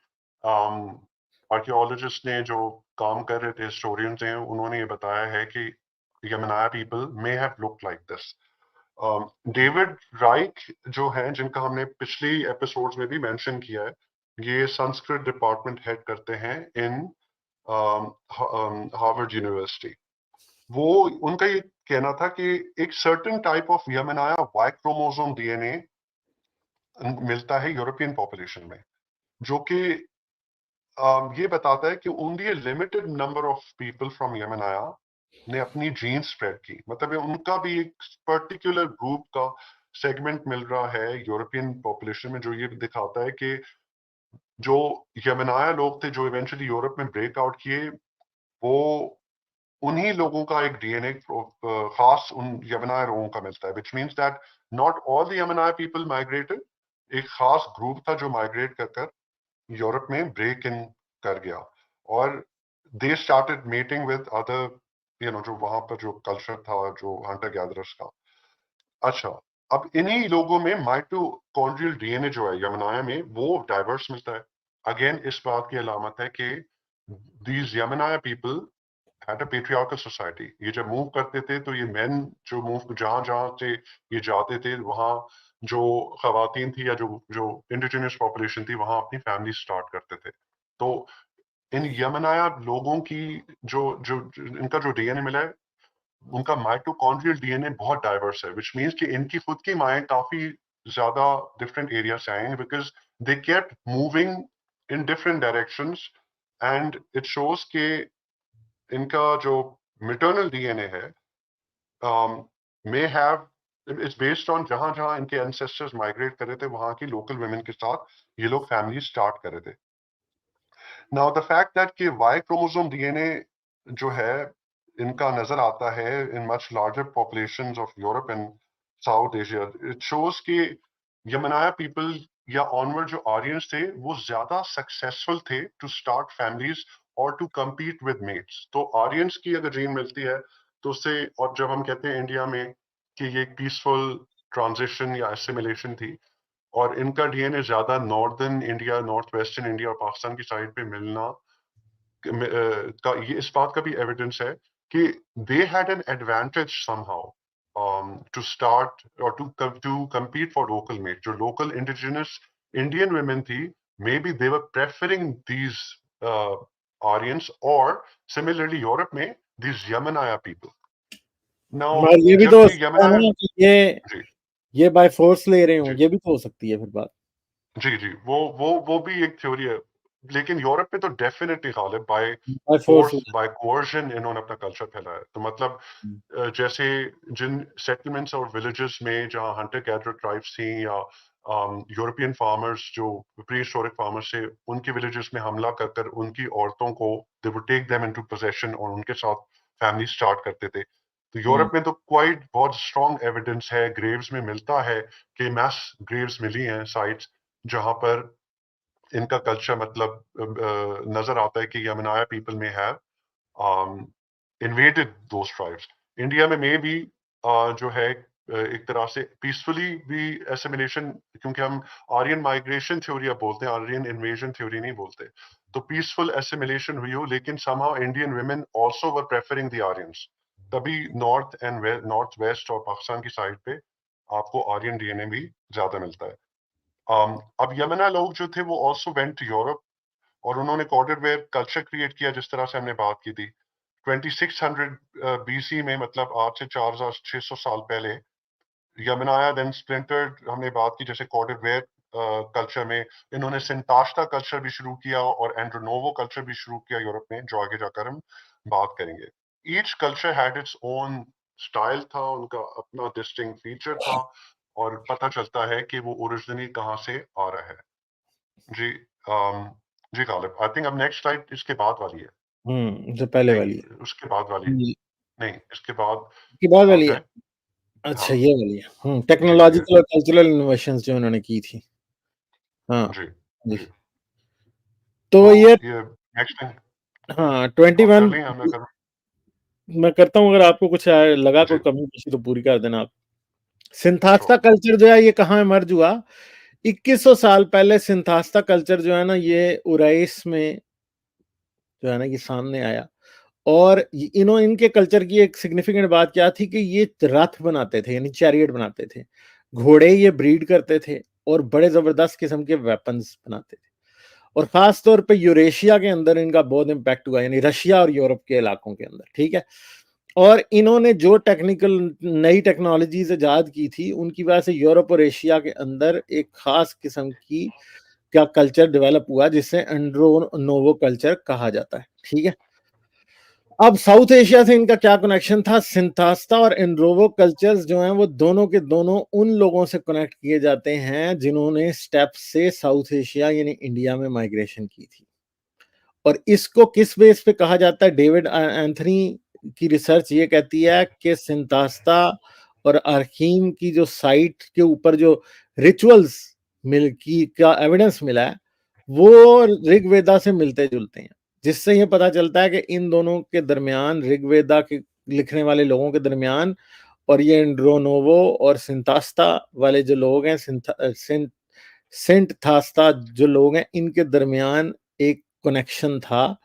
आर्कियोलॉजिस्ट ने जो काम कर रहे थे, हिस्टोरियंस हैं, उन्होंने ये बताया है कि Yamnaya people may have looked like this. David Reich जो हैं, जिनका हमने पिछली एपिसोड्स में भी मेंशन किया है, ये संस्कृत डिपार्टमेंट हेड करते हैं इन हार्वर्ड यूनिवर्सिटी। वो उनका ये कहना था कि एक certain type of Yamnaya Y chromosome DNA मिलता है यूरोपियन पॉपुलेशन में, जो कि ये बताता है कि only limited number of people from Yamnaya ने अपनी जीन स्प्रेड की। मतलब उनका भी एक पर्टिकुलर ग्रुप का सेगमेंट मिल रहा है यूरोपियन पॉपुलेशन में, जो ये दिखाता है कि जो यमनाया लोग थे जो इवेंचुअली यूरोप में ब्रेकआउट किए, वो उन्हीं लोगों का एक डीएनए खास उन यमनाया लोगों का मिलता है, which means that not all the Yamnaya people migrated. एक खास ग्रुप था जो माइग्रेट कर यूरोप में ब्रेक इन कर गया, और they started meeting with other जो वहां पर जो कल्चर था, जो हंटर गैदरर्स का। अच्छा, अब इन्हीं लोगों में माइटोकॉन्ड्रियल डीएनए जो है यमनाया में, वो डाइवर्स मिलता है। अगेन इस बात की अलामत है कि these Yamnaya people had a patriarchal society. ये जब मूव करते थे तो ये मेन जो मूव जहां जहां से ये जाते थे, वहां जो खवातीन थी या जो जो इंडिजिनियस पॉपुलेशन थी, वहां अपनी फैमिली स्टार्ट करते थे। तो इन यमनाया लोगों की जो जो इनका जो डीएनए मिला है, उनका माइटोकॉन्ड्रियल डीएनए बहुत डाइवर्स है, विच मीन्स कि इनकी खुद की माएँ काफी ज्यादा डिफरेंट एरिया से आए हैं, because they kept moving in different directions, and it shows के इनका जो मिटर्नल डीएनए है may have it's based on जहां जहां इनके एंसेस्टर्स माइग्रेट कर रहे थे, वहां की लोकल वुमेन के साथ ये लोग फैमिली स्टार्ट कर रहे थे। नाउ द फैक्ट दैट कि वाई क्रोमोसोम डीएनए जो है इनका नजर आता है in much larger populations of Europe and South Asia, it shows कि यमनाया पीपल या ऑनवर्ड जो आर्यंस थे, वो ज्यादा सक्सेसफुल थे टू स्टार्ट फैमिलीज और टू कम्पीट विद मेट्स। तो आर्यंस की अगर जीन मिलती है तो उससे, और जब हम कहते हैं इंडिया में कि ये एक पीसफुल ट्रांजिशन या एसिमिलेशन थी, और इनका डीएनए ज्यादा northern India, north western India और पाकिस्तान की साइड पे मिलना का ये इस बात का भी एविडेंस है कि they had an advantage somehow to start और to compete for local mate. जो लोकल इंडिजिनस इंडियन वुमेन थी, may be they were preferring these Aryans, और सिमिलरली यूरोप में दीज यमनाया पीपल। नाउ मगर ये भी तो जब हो ये सकता है यमनाया, ना कि ये बाय फोर्स ले रहे हो, जी ये भी तो हो सकती है फिर बात। जी जी, वो भी एक थ्योरी है, लेकिन यूरोप में तो definitely Ghalib by by force. Force, by coercion इन्होंने अपना कल्चर फैलाया। तो मतलब जैसे जिन सेटलमेंट्स और विलेजेस में जहाँ हंटर गैदरर ट्राइब्स थी, या यूरोपियन फार्मर्स जो प्री हिस्टोरिक फार्मर्स थे, उनके विलेजेस में हमला कर कर उनकी औरतों को they would take them into possession और उनके साथ फैमिली स्टार्ट करते थे। तो यूरोप में तो क्वाइट बहुत स्ट्रॉन्ग एविडेंस है, ग्रेव्स में मिलता है कि मैस ग्रेव्स मिली हैं, साइट्स जहां पर इनका कल्चर मतलब नजर आता है कि यमनाया पीपल में have invaded those tribes. India में मे भी जो है एक तरह से पीसफुली भी एसिमिलेशन, क्योंकि हम आर्यन माइग्रेशन थ्योरी अब बोलते हैं, आर्यन इन्वेजन थ्योरी नहीं बोलते। तो पीसफुल एसिमिलेशन हुई हो, लेकिन somehow Indian women also were preferring the Aryans. तभी नॉर्थ वेस्ट और पाकिस्तान की साइड पे आपको आर्यन डीएनए भी ज्यादा मिलता है। अब यमना लोग जो थे वो ऑल्सो वेंट टू यूरोप, और उन्होंने कॉर्डेड वेयर कल्चर क्रिएट किया, जिस तरह से हमने बात की थी 2600 बीसी में, मतलब आज से 4600 साल पहले यमनाया देन स्प्लिंटर्ड। हमने बात की जैसे कॉर्डेड वेयर कल्चर में इन्होंने सिंताश्ता कल्चर भी शुरू किया और एंड्रोनोवो कल्चर भी शुरू किया यूरोप में, जो आगे जाकर हम बात करेंगे। Each culture had its own style था, उनका अपना डिस्टिंक्ट फीचर था, और पता चलता है कि वो ओरिजिनली कहाँ से आ रहा है। जी जी गालिब, आई थिंक अब नेक्स्ट स्लाइड इसके बाद वाली है। जो पहले नहीं, वाली है। उसके बाद वाली है। नहीं, इसके बाद की बाद आप वाली है। जाए। अच्छा, हाँ ये वाली है। जी ये, टेक्नोलॉजिकल और कल्चरल इनोवेशंस जो उन्होंने की थी। हाँ जी जी। जी। तो तो ये ये नेक्स्ट टाइम हाँ आप कर 21 लें, मैं कर। मैं करता हूँ, अगर आपको कुछ लगा जी कोई कमी पेशी तो पूरी कर देना आप। श्योर। सिंथास्ता कल्चर जो है ये कहाँ इमर्ज हुआ? 2100 साल पहले सिंथास्ता कल्चर जो है ना, ये उराइस में जो है ना ये सामने आया। और इनके कल्चर की एक सिग्निफिकेंट बात क्या थी कि ये रथ बनाते थे, यानी चैरियट बनाते थे, घोड़े ये ब्रीड करते थे और बड़े जबरदस्त किस्म के वेपन्स बनाते थे। और खास तौर पे यूरेशिया के अंदर इनका बहुत इम्पैक्ट हुआ, यानी रशिया और यूरोप के इलाकों के अंदर, ठीक है। और इन्होंने जो टेक्निकल नई टेक्नोलॉजीज ईजाद की थी, उनकी वजह से यूरोप और एशिया के अंदर एक खास किस्म की क्या कल्चर डेवलप हुआ, जिसे एंड्रो नोवो कल्चर कहा जाता है, ठीक है। अब साउथ एशिया से इनका क्या कनेक्शन था? सिंथास्ता और एनरोवो कल्चर्स जो हैं वो दोनों के दोनों उन लोगों से कनेक्ट किए जाते हैं जिन्होंने स्टेप से साउथ एशिया यानी इंडिया में माइग्रेशन की थी। और इसको किस बेस पे कहा जाता है? डेविड एंथनी की रिसर्च ये कहती है कि सिंथास्ता और अरखीम की जो साइट के ऊपर जो रिचुअल्स मिल की का एविडेंस मिला है वो ऋग्वेदा से मिलते जुलते हैं, जिससे ये पता चलता है कि इन दोनों के दरमियान, ऋग्वेदा के लिखने वाले लोगों के दरमियान और ये एंड्रोनोवो और सिंतास्ता वाले जो लोग हैं, सेंट थास्ता जो लोग हैं, इनके दरमियान एक कनेक्शन था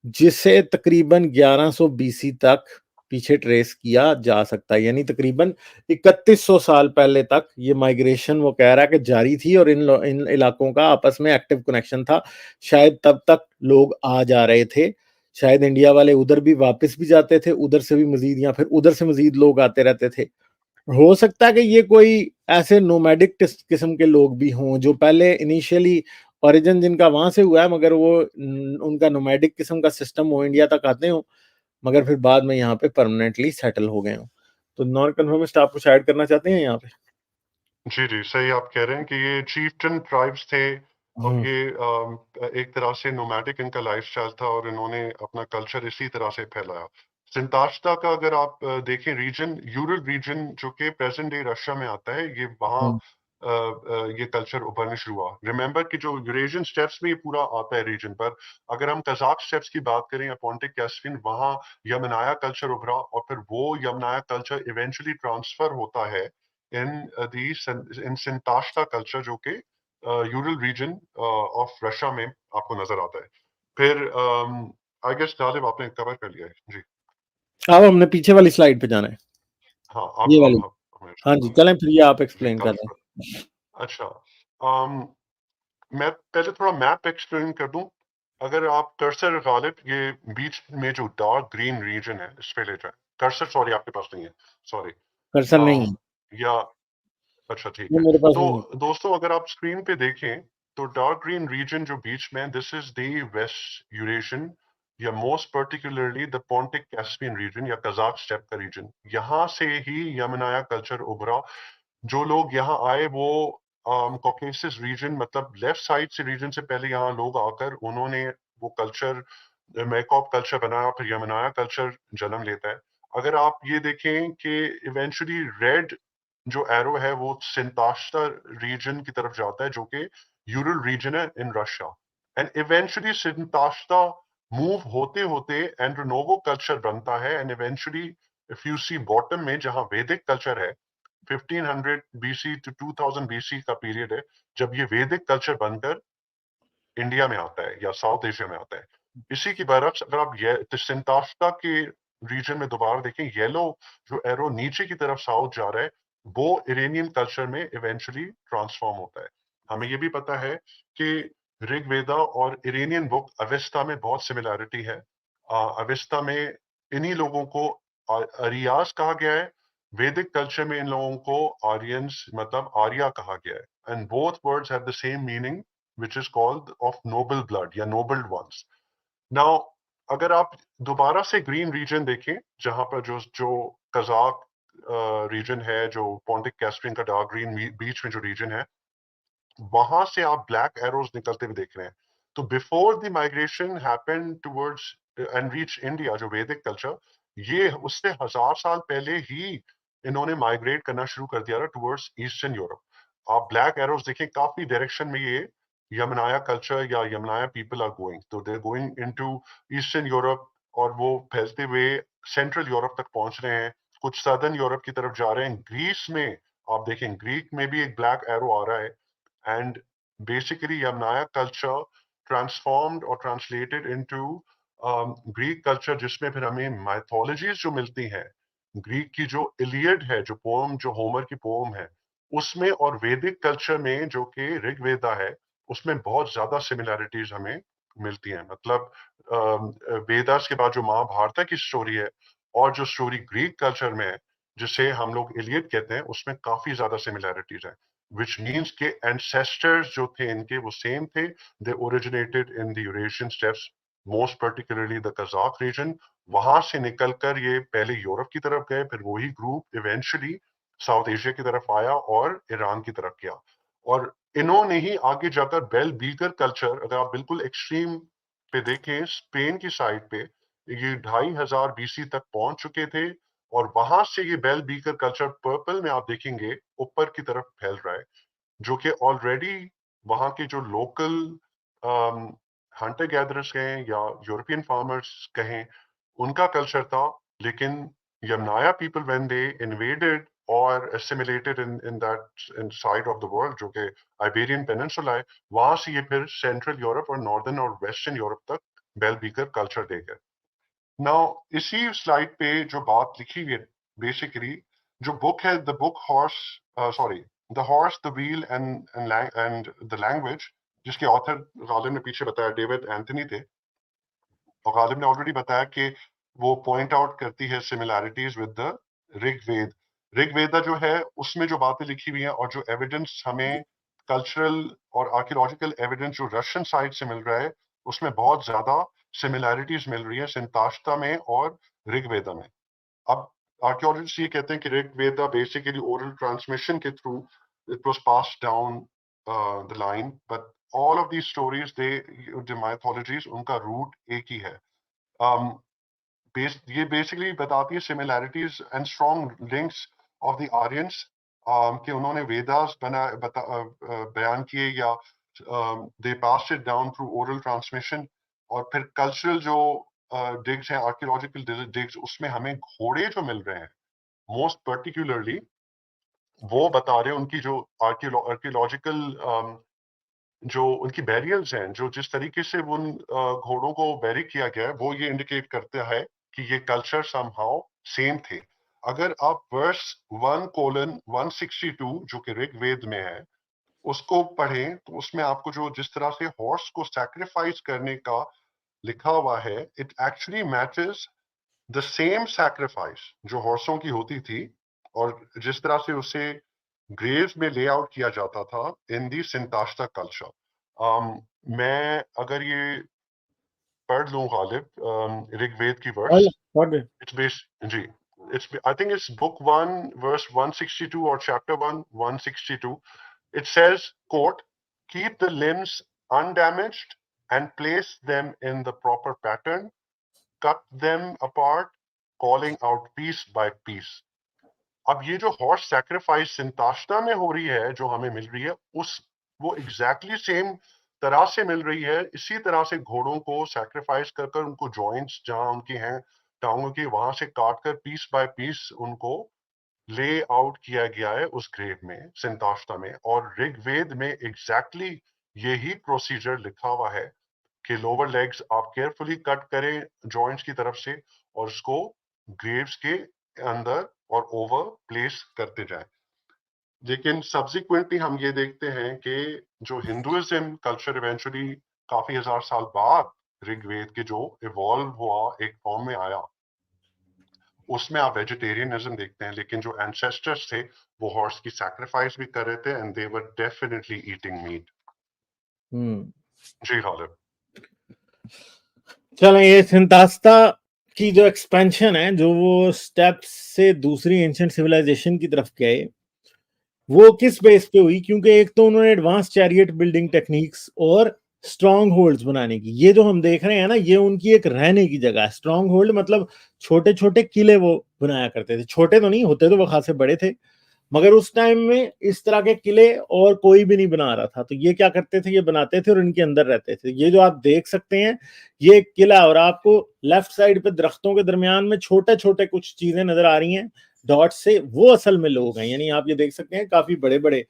जिसे तकरीबन 1100 बीसी तक पीछे ट्रेस किया जा सकता है। यानी तकरीबन 3100 साल पहले तक ये माइग्रेशन वो कह रहा है कि जारी थी और इन इलाकों का आपस में एक्टिव कनेक्शन था। शायद तब तक लोग आ जा रहे थे, शायद इंडिया वाले उधर भी वापस भी जाते थे, उधर से भी मजीद, या फिर उधर से मजीद लोग आते रहते थे। हो सकता है कि ये कोई ऐसे नोमैडिक किस्म के लोग भी हों जो पहले इनिशियली ओरिजिन जिनका वहां से हुआ है, मगर वो उनका नोमैडिक किस्म का सिस्टम हो, इंडिया तक आते हो, मगर फिर बाद में यहाँ पे परमानेंटली सेटल हो गए हो। तो नॉन कन्फर्मिस्ट आप कुछ ऐड करना चाहते हैं यहाँ पे? जी जी, सही आप कह रहे हैं कि ये चीफ्टन ट्राइब्स थे और हम्म, ये एक तरह से नोमैडिक इनका लाइफस्टाइल था और इन्होंने अपना कल्चर इसी तरह से फैलाया। सिंताष्टा का अगर आप देखें रीजन, यूरल रीजन जो कि प्रेजेंट डे रशिया में आता है, ये वहाँ हम्म, ये कल्चर उभरने शुरू हुआ। रिमेंबर कि जो यूरेशियन स्टेप्स में ये पूरा आता है रीजन पर, अगर हम कजाक स्टेप्स की बात करें या पॉन्टिक कैस्पियन, वहाँ यमनाया कल्चर उभरा और फिर वो यमनाया कल्चर इवेंचुअली ट्रांसफर होता है इन सिंताष्टा कल्चर जो कि यूरल रीजन ऑफ रशिया में आपको नजर आता है। फिर आई गेस गालिब आपने कवर कर लिया है जी। अब हमने पीछे वाली स्लाइड पे जाना है, हाँ ये अब वाली। हमें हाँ शुरू जी, करना चलें फिर, ये आप है जी, एक्सप्लेन कर गालिब दें। पर। अच्छा, मैं पहले थोड़ा मैप एक्सप्लेन कर दूं। अगर आप कर्सर गालिब ये बीच में जो डार्क ग्रीन रीजन है इस पे ले जाए। कर्सर सॉरी आपके पास नहीं है, सॉरी। कर्सर नहीं है, या अच्छा ठीक वो है। मेरे पास तो नहीं है। दोस्तों अगर आप स्क्रीन पे देखें तो डार्क ग्रीन रीजन जो बीच में, this is the west Eurasian या most particularly the Pontic Caspian region या कजाक स्टेप का रीजन। यहाँ से ही यमनाया कल्चर उभरा। जो लोग यहाँ आए वो कॉकेसिस रीजन, मतलब लेफ्ट साइड से रीजन से पहले यहाँ लोग आकर उन्होंने वो कल्चर मैकॉप कल्चर बनाया, फिर यमनाया कल्चर जन्म लेता है। अगर आप ये देखें कि इवेंचुअली रेड जो एरो है वो सिंताष्टा रीजन की तरफ जाता है जो कि यूरल रीजन है in Russia. And eventually Sintashta move होते होते एंड्रोनोवो कल्चर बनता है। And eventually if you see bottom में जहां वैदिक कल्चर है, 1500 बीसी टू 2000 बीसी का पीरियड है जब ये वैदिक कल्चर बनकर इंडिया में आता है या साउथ एशिया में आता है। इसी की बरक्स अगर आप ये सिंताफ्ता के रीजन में दोबारा देखें, येलो जो एरो नीचे की तरफ साउथ जा रहा है वो इरेनियन कल्चर में इवेंचुअली ट्रांसफॉर्म होता है। हमें ये भी पता है कि ऋग्वेदा और इरेनियन बुक अवेस्ता में बहुत सिमिलैरिटी है। अवेस्ता में इन्हीं लोगों को आर्यास कहा गया है। वैदिक कल्चर में इन लोगों को आर्यंस मतलब आर्या कहा गया है। And both words have the same meaning which is called of noble blood या nobled ones. Now, अगर आप दोबारा से ग्रीन रीजन देखें जहां पर जो जो कजाक रीजन है, जो पॉन्टिक कैस्पियन का डार्क ग्रीन बीच में जो रीजन है, वहां से आप ब्लैक एरोज निकलते हुए देख रहे हैं। तो before the migration happen towards and reach India, जो वैदिक कल्चर, ये उससे 1000 साल पहले ही इन्होंने माइग्रेट करना शुरू कर दिया था टुवर्ड्स ईस्टर्न यूरोप। आप ब्लैक एरोज देखें काफी डायरेक्शन में ये यमनाया कल्चर या यमनाया पीपल आर गोइंग, तो they going into eastern Europe और वो फैलते हुए सेंट्रल यूरोप तक पहुंच रहे हैं। कुछ सदर्न यूरोप की तरफ जा रहे हैं। ग्रीस में आप देखें, ग्रीक में भी एक ब्लैक एरो आ रहा है। And basically Yamnaya culture transformed or translated into Greek culture जिसमें फिर हमें माइथोलॉजीज जो मिलती हैं, ग्रीक की जो इलियड है, जो पोम, जो होमर की पोम है, उसमें और वैदिक कल्चर में जो कि ऋग्वेदा है, उसमें बहुत ज्यादा सिमिलैरिटीज हमें मिलती हैं। मतलब वेदास के बाद जो महाभारत की स्टोरी है और जो स्टोरी ग्रीक कल्चर में है, जिसे हम लोग इलियड कहते हैं, उसमें काफी ज्यादा सिमिलैरिटीज है, विच मीन्स के एंसेस्टर्स जो थे इनके वो सेम थे। They originated in the Eurasian steppes, most particularly the Kazakh region. वहां से निकलकर ये पहले यूरोप की तरफ गए, फिर वही ग्रुप इवेंचुअली साउथ एशिया की तरफ आया और ईरान की तरफ गया। और इन्होंने ही आगे जाकर बेल बीकर कल्चर, अगर आप बिल्कुल एक्सट्रीम पे देखें, स्पेन की साइड पे ये 2500 बीसी तक पहुंच चुके थे, और वहां से ये बेल बीकर कल्चर पर्पल में आप देखेंगे ऊपर की तरफ फैल रहा है, जो कि ऑलरेडी वहां के जो लोकल हंटर गैदरर्स कहें या यूरोपियन फार्मर्स कहें, उनका कल्चर था। लेकिन यमनाया पीपल व्हेन दे इन्वेडेड और assimilated in that side of the world, जो कि आइबेरियन पेनिनसुला है, वहां से ये फिर सेंट्रल यूरोप और नॉर्दर्न और वेस्टर्न यूरोप तक बेल बीकर कल्चर दे गए। नाउ इसी स्लाइड पे जो बात लिखी हुई है, बेसिकली जो बुक है, the book horse, sorry, the horse, the wheel and the language, जिसके ऑथर गालिब ने पीछे बताया डेविड एंथनी थे, और गालिब ने ऑलरेडी बताया कि वो पॉइंट आउट करती है similarities with the Rigveda. Rigveda जो है उसमें जो बातें लिखी हुई हैं और जो एविडेंस हमें कल्चरल और आर्कियोलॉजिकल एविडेंस जो रशियन साइड से मिल रहा है, उसमें बहुत ज्यादा सिमिलैरिटीज मिल रही है सिंताष्टा में और ऋग्वेदा में। अब आर्कियोलॉजिस्ट ये कहते हैं कि ऋग्वेदा बेसिकली ओरल ट्रांसमिशन के through it was passed down the line, but all of these stories, they, the mythologies, उनका रूट एक ही है। ये बेसिकली बताती है similarities and strong links of the Aryans, कि उन्होंने वेदास बयान किए, या they passed it down through oral transmission. और फिर कल्चरल जो डिग्स हैं, आर्कियोलॉजिकल डिग्स, उसमें हमें घोड़े जो मिल रहे हैं, मोस्ट पर्टिकुलरली वो बता रहे हैं उनकी जो आर्कियोलॉजिकल जो उनकी बैरियर्स हैं, जो जिस तरीके से उन घोड़ों को बैरी किया गया है, वो ये इंडिकेट करता है कि ये कल्चर समहाउ सेम थे। अगर आप वर्स 1:162 जो कि ऋग्वेद में है उसको पढ़ें, तो उसमें आपको जो जिस तरह से हॉर्स को सैक्रिफाइस करने का लिखा हुआ है, it actually matches the same sacrifice जो हॉर्सों की होती थी, और जिस तरह से उसे ग्रेव्स में लेआउट किया जाता था इन दी सिंताष्टा कल्चर। मैं अगर ये पढ़ लूं गालिब, ऋग्वेद की वर्स, इट्स बेस, जी, it's, I think it's book 1 verse 162 और chapter 1 162। It says, quote, keep the limbs undamaged and place them in the proper pattern, cut them apart, calling out piece by piece। अब ये जो horse sacrifice सिंताष्टा में हो रही है, जो हमें मिल रही है, उस वो एग्जैक्टली सेम तरह से मिल रही है। इसी तरह से घोड़ों को सैक्रिफाइस कर कर उनको जॉइंट्स जहां उनकी हैं टांगों की, वहां से काट कर पीस बाय पीस उनको ले आउट किया गया है उस ग्रेव में सिंताष्टा में। और ऋग्वेद में एग्जैक्टली यही प्रोसीजर लिखा हुआ है कि लोअर लेग्स आप केयरफुली कट करें जॉइंट्स की तरफ से, और उसको ग्रेव्स के अंदर और ओवर प्लेस करते जाएं। लेकिन सब्सिक्वेंटली हम ये देखते हैं कि जो हिंदुइज्म कल्चर इवेंचुअली काफी हजार साल बाद ऋग्वेद के जो इवॉल्व हुआ, एक फॉर्म में आया, उसमें आप वेजिटेरियनिज्म देखते हैं, लेकिन जो एंसेस्टर्स थे वो हॉर्स की सैक्रिफाइस भी कर रहे थे, and they were definitely eating meat. जी गालिब। चलें, ये सिंतास्ता की जो एक्सपेंशन है, जो वो स्टेप्स से दूसरी एंशिएंट सिविलाइजेशन की तरफ गए, वो किस बेस पे हुई? क्योंकि एक तो उन्होंने एडवांस चैरियट बिल्डिंग टेक्निक्स और स्ट्रॉन्ग होल्ड्स बनाने की, ये जो हम देख रहे हैं ना, ये उनकी एक रहने की जगह है। स्ट्रॉन्ग होल्ड मतलब छोटे छोटे किले वो बनाया करते थे, छोटे तो नहीं होते, तो वो खासे बड़े थे, मगर उस टाइम में इस तरह के किले और कोई भी नहीं बना रहा था। तो ये क्या करते थे, ये बनाते थे और इनके अंदर रहते थे। ये जो आप देख सकते हैं, ये एक किला, और आपको लेफ्ट साइड पे दरख्तों के दरमियान में छोटे छोटे कुछ चीजें नजर आ रही हैं डॉट से, वो असल में लोग हैं। यानी आप ये देख सकते हैं काफी बड़े बड़े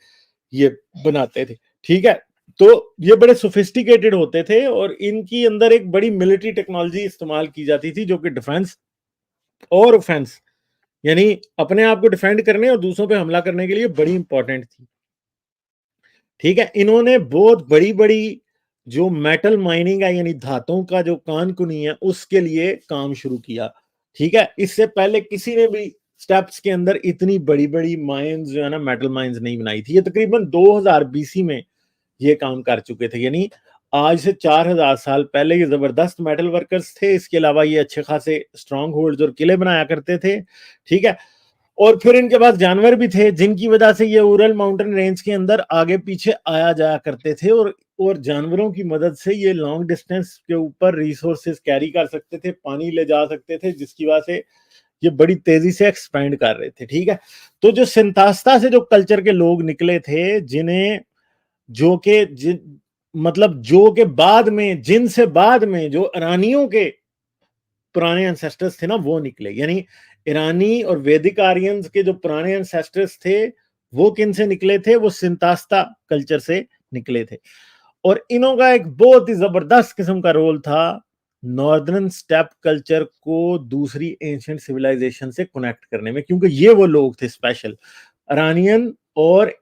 ये बनाते थे, ठीक है। तो ये बड़े सोफिस्टिकेटेड होते थे और इनकी अंदर एक बड़ी मिलिट्री टेक्नोलॉजी इस्तेमाल की जाती थी जो कि डिफेंस और ऑफेंस, यानी अपने आप को डिफेंड करने और दूसरों पे हमला करने के लिए बड़ी इंपॉर्टेंट थी। ठीक है, इन्होंने बहुत बड़ी बड़ी जो मेटल माइनिंग है, यानी धातुओं का जो कान कुनी है, उसके लिए काम शुरू किया। ठीक है, इससे पहले किसी ने भी स्टेप्स के अंदर इतनी बड़ी बड़ी माइंस जो है ना, मेटल माइंस नहीं बनाई थी। ये तकरीबन 2000 बीसी में ये काम कर चुके थे, यानी आज से 4000 साल पहले ये जबरदस्त मेटल वर्कर्स थे। इसके अलावा ये अच्छे खासे स्ट्रॉन्ग होल्ड्स और किले बनाया करते थे। ठीक है, और फिर इनके पास जानवर भी थे जिनकी वजह से ये उरल माउंटेन रेंज के अंदर आगे पीछे आया जाया करते थे, और जानवरों की मदद से ये लॉन्ग डिस्टेंस के ऊपर रिसोर्सेज कैरी कर सकते थे, पानी ले जा सकते थे, जिसकी वजह से ये बड़ी तेजी से एक्सपेंड कर रहे थे। ठीक है, तो जो सिंतास्ता से जो कल्चर के लोग निकले थे, जिन्हें जो के जिन मतलब जो के बाद में, जिनसे बाद में जो ईरानियों के पुराने एंसेस्टर्स थे ना, वो निकले। यानी ईरानी और वैदिक आर्यंस के जो पुराने एंसेस्टर्स थे, वो किन से निकले थे? वो सिंतास्ता कल्चर से निकले थे। और इन्हों का एक बहुत ही जबरदस्त किस्म का रोल था नॉर्दर्न स्टेप कल्चर को दूसरी एंशिएंट सिविलाइजेशन से कनेक्ट करने में, क्योंकि ये वो लोग थे स्पेशल, अरानियन और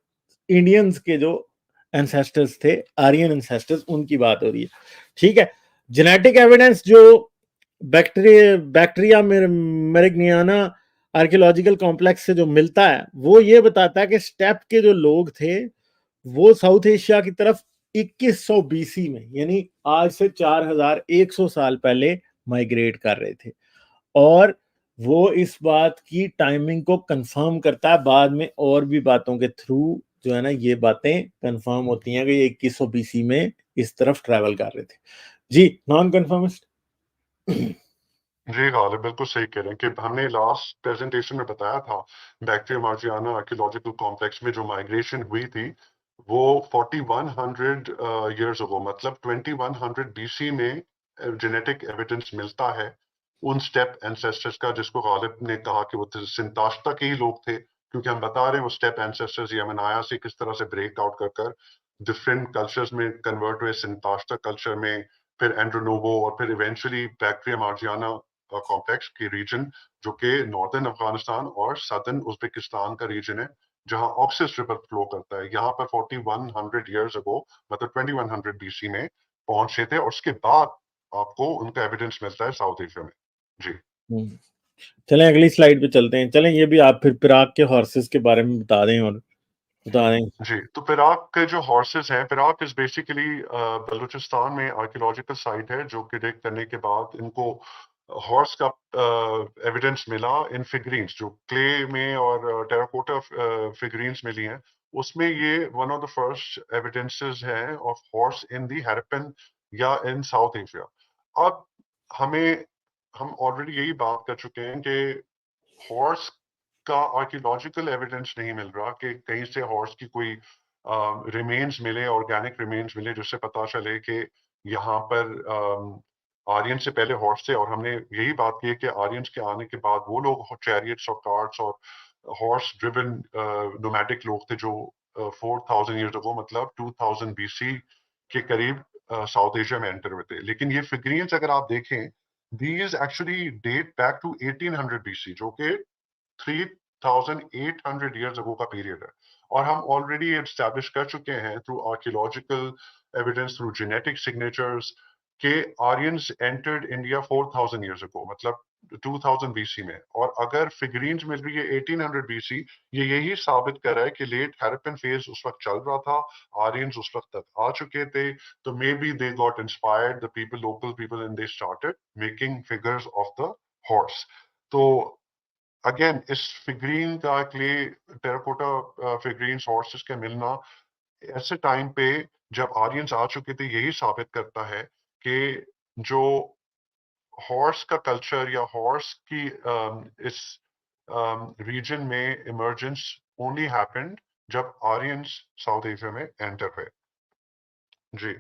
इंडियंस के जो एंसेस्टर्स थे, आर्यन एंसेस्टर्स, उनकी बात हो रही है। ठीक है, जेनेटिक एविडेंस जो बैक्टीरिया मेरेग्नियाना आर्कियोलॉजिकल कॉम्प्लेक्स से जो मिलता है, वो ये बताता है कि स्टेप के जो लोग थे वो साउथ एशिया की तरफ 2100 बीसी में, यानी आज से 4100 साल पहले माइग्रेट कर रहे थे। और वो इस बात की टाइमिंग को कंफर्म करता है, बाद में और भी बातों के थ्रू जो है ना, ये बातें कंफर्म होती हैं कि ये 2100 बीसी में इस तरफ ट्रैवल कर रहे थे। जी, नॉन कंफर्मिस्ट। जी गालिब बिल्कुल सही कह रहे हैं कि हमने लास्ट प्रेजेंटेशन में बताया था बैक्टीरिया मार्जियाना आर्कियोलॉजिकल कॉम्प्लेक्स में जो माइग्रेशन हुई थी वो 4100 इयर्स अगो, मतलब 2100 बीसी में जेनेटिक एविडेंस मिलता है उन स्टेप एंसेस्टर्स का, जिसको गालिब ने कहा कि वो सिंताश्ता के ही लोग थे, क्योंकि हम बता रहे हैं वो स्टेप एंसेस्टर्स यमनाया से किस तरह से ब्रेक आउट कर कर डिफरेंट कल्चर्स में कन्वर्ट हुए, सिंताश्ता कल्चर में, फिर एंड्रोनोवो, और फिर इवेंचुअली बैक्टीरिया मार्जियाना कॉम्प्लेक्स की रीजन, जो कि नॉर्दर्न अफगानिस्तान और सदर्न उज्बेकिस्तान का रीजन है, जहां ऑक्सिस रिवर फ्लो करता है। यहाँ पर 4100 इयर्स अगो, मतलब 2100 बीसी में पहुंचे थे, और उसके बाद आपको उनका एविडेंस मिलता है साउथ एशिया में। जी चलें अगली स्लाइड पे चलते हैं। चलें ये भी आप फिर पिराक के हॉर्सेस के बारे में बता दें, और बता दें। जी, तो पिराक के जो हॉर्सेस हैं, पिराक इज बेसिकली बलूचिस्तान में आर्कियोलॉजिकल साइट है, जो कि डिग करने के बाद इनको हॉर्स का एविडेंस मिला इन फिगरीन्स, जो क्ले में और टेराकोटा फिगरीन्स मिली हैं। उसमें ये one of the first evidences हैं ऑफ हॉर्स इन दी हैरपन या इन साउथ एशिया। अब हमें हम ऑलरेडी यही बात कर चुके हैं कि हॉर्स का आर्कियोलॉजिकल एविडेंस नहीं मिल रहा, कि कहीं से हॉर्स की कोई रिमेन्स मिले, ऑर्गेनिक रिमेन्स मिले, जिससे पता चले कि यहाँ पर आर्यन से पहले हॉर्स थे। और हमने यही बात की कि आर्यंस के आने के बाद वो लोग चैरियट्स और कार्ट्स और हॉर्स ड्रिवन नोमैडिक लोग थे, जो 4000 ईयर्स अगो, मतलब 2000 बीसी के करीब साउथ एशिया में एंटर हुए थे। लेकिन ये फिगरीन्स अगर आप देखें, these actually date back to 1800 BC, जो कि 3800 ईयर्स अगो का पीरियड है। और हम ऑलरेडी एस्टैब्लिश कर चुके हैं through archaeological evidence, through genetic signatures, के Aryans entered India 4000 years ago, मतलब 2000 बीसी में। और अगर फिगरीन्स मिल रही है 1800 बीसी, ये यही साबित कर रहा है कि लेट हैरपन फेज उस वक्त चल रहा था, आर्यंस उस वक्त तक आ चुके थे। तो may be they got inspired the people, local people, and they started making figures of the horse. तो अगेन इस फिगरीन का, क्ले टेराकोटा फिगरीन्स हॉर्सेस के मिलना ऐसे टाइम पे जब आर्यंस आ चुके थे, यही साबित करता है कि जो हॉर्स का कल्चर या हॉर्स की इस रीजन में इमर्जेंस ओनली हैपेंड जब आर्यंस साउथ एशिया में एंटर हुए। जी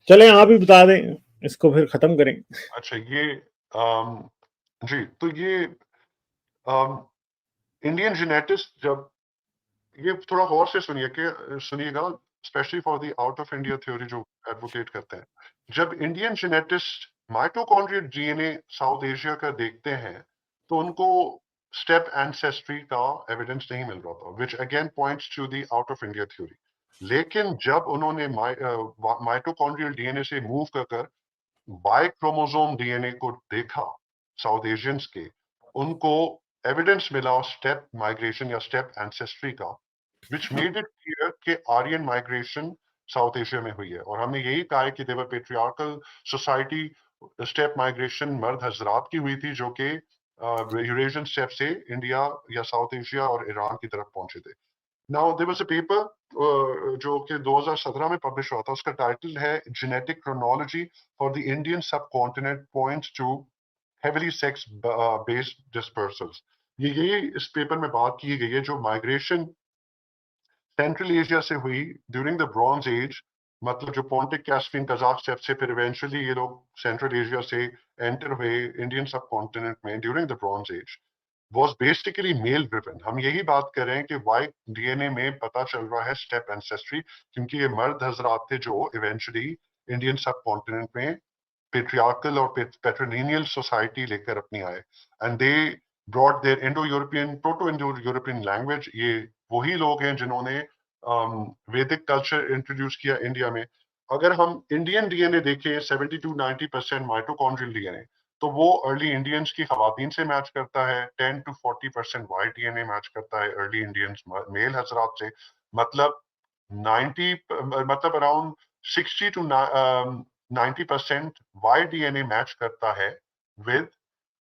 चलें आप ही बता दें, इसको फिर खत्म करें। अच्छा, ये जी, तो ये इंडियन जेनेटिस्ट जब ये थोड़ा गौर से सुनिएगा, specially for the out of India theory जो एडवोकेट करते हैं। जब Indian geneticist mitochondrial DNA south Asia का देखते हैं तो उनको स्टेप एंसेस्ट्री का एविडेंस नहीं मिल रहा था, which again points to the out of India theory. लेकिन जब उन्होंने माइटोकॉन्ड्रियल डीएनए से मूव कर बाय क्रोमोसोम डीएनए को देखा साउथ एशियंस के, उनको एविडेंस मिला स्टेप माइग्रेशन या स्टेप एंसेस्ट्री का, which made it clear कि आर्यन माइग्रेशन साउथ एशिया में हुई है। और हमने यही कहा है कि they were patriarchal society, steppe migration मर्द हजरात की हुई थी जो कि यूरेशियन स्टेप से इंडिया या साउथ एशिया और ईरान की तरफ पहुंचे थे। Now there was a paper जो कि 2017 में पब्लिश हुआ था, उसका टाइटल है genetic chronology for the Indian subcontinent points to heavily sex based dispersals. ये इस पेपर में बात की गई है जो माइग्रेशन सेंट्रल एशिया से हुई ड्यूरिंग द ब्रॉन्ज एज, मतलब जो पोंटिक कैस्पियन कजाक स्टेप से फिर इवेंचुअली ये लोग सेंट्रल एशिया से एंटर हुए इंडियन सब कॉन्टिनेंट में during the bronze age, was basically male driven। हम यही बात कर रहे हैं कि वाई डीएनए में पता चल रहा है स्टेप एंसेस्ट्री, क्योंकि ये मर्द हजरात थे जो इवेंचुअली इंडियन सब कॉन्टिनेंट में पेट्रियार्कल और पेट्रोनियल सोसाइटी लेकर अपनी आए, and they brought their Indo European proto Indo European language. ये वही लोग हैं जिन्होंने वैदिक कल्चर इंट्रोड्यूस किया इंडिया में। अगर हम इंडियन डीएनए देखें 70 to 90% माइटोकॉन्ड्रियल डीएनए, तो वो अर्ली इंडियंस की खवातीन से मैच करता है, 10 to 40% वाइट डीएनए मैच करता है अर्ली इंडियंस मेल हजरात से। मतलब 90 मतलब around 60 to 90% white DNA match करता है with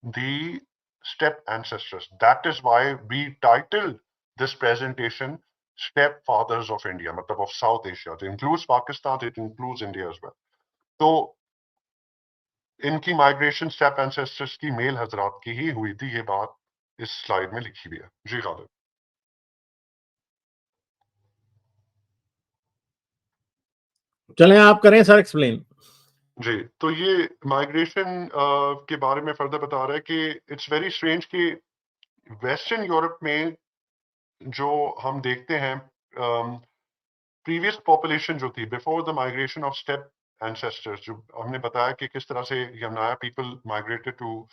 the steppe ancestors. That is why we title this presentation steppe fathers of India, मतलब ऑफ South Asia. It includes Pakistan, it includes India as well. तो इनकी माइग्रेशन स्टेप एंसेस्टर्स की male हजरात की ही हुई थी, ये बात इस स्लाइड में लिखी हुई है। जी गालिब। चलें आप करें सर एक्सप्लेन। जी, तो ये माइग्रेशन के बारे में फर्दर बता रहा है कि इट्स वेरी स्ट्रेंज कि वेस्टर्न यूरोप में जो हम देखते हैं प्रीवियस पॉपुलेशन जो थी before the migration of step ancestors, जो हमने बताया कि किस तरह से यमनाया पीपल माइग्रेटेड टू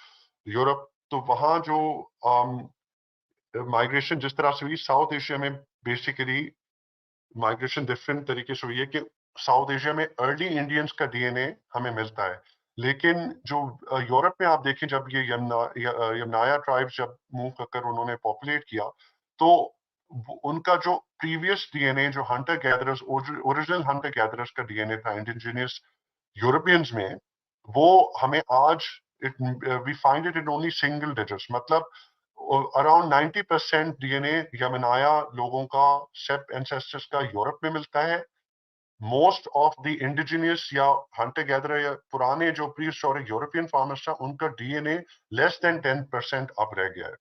यूरोप, तो वहाँ जो माइग्रेशन जिस तरह से हुई साउथ एशिया में, बेसिकली माइग्रेशन डिफरेंट तरीके से हुई है कि साउथ एशिया में अर्ली इंडियंस का डीएनए हमें मिलता है। लेकिन जो यूरोप में आप देखें, जब ये यमनाया ट्राइब्स जब मूव कर उन्होंने पॉपुलेट किया, तो उनका जो प्रीवियस डीएनए जो hunter gatherers, original hunter gatherers का डीएनए था इंडिजिनियस यूरोपियंस में, वो हमें आज we find it in only single digits. मतलब अराउंड 90% डीएनए यमनाया लोगों का सेप एंसेस्टर्स का यूरोप में मिलता है। मोस्ट ऑफ द इंडिजिनियस या हंटर गैदरर या पुराने जो प्री हिस्टोरिक यूरोपियन फार्मर्स था, उनका डीएनए लेस देन 10% अब रह गया है।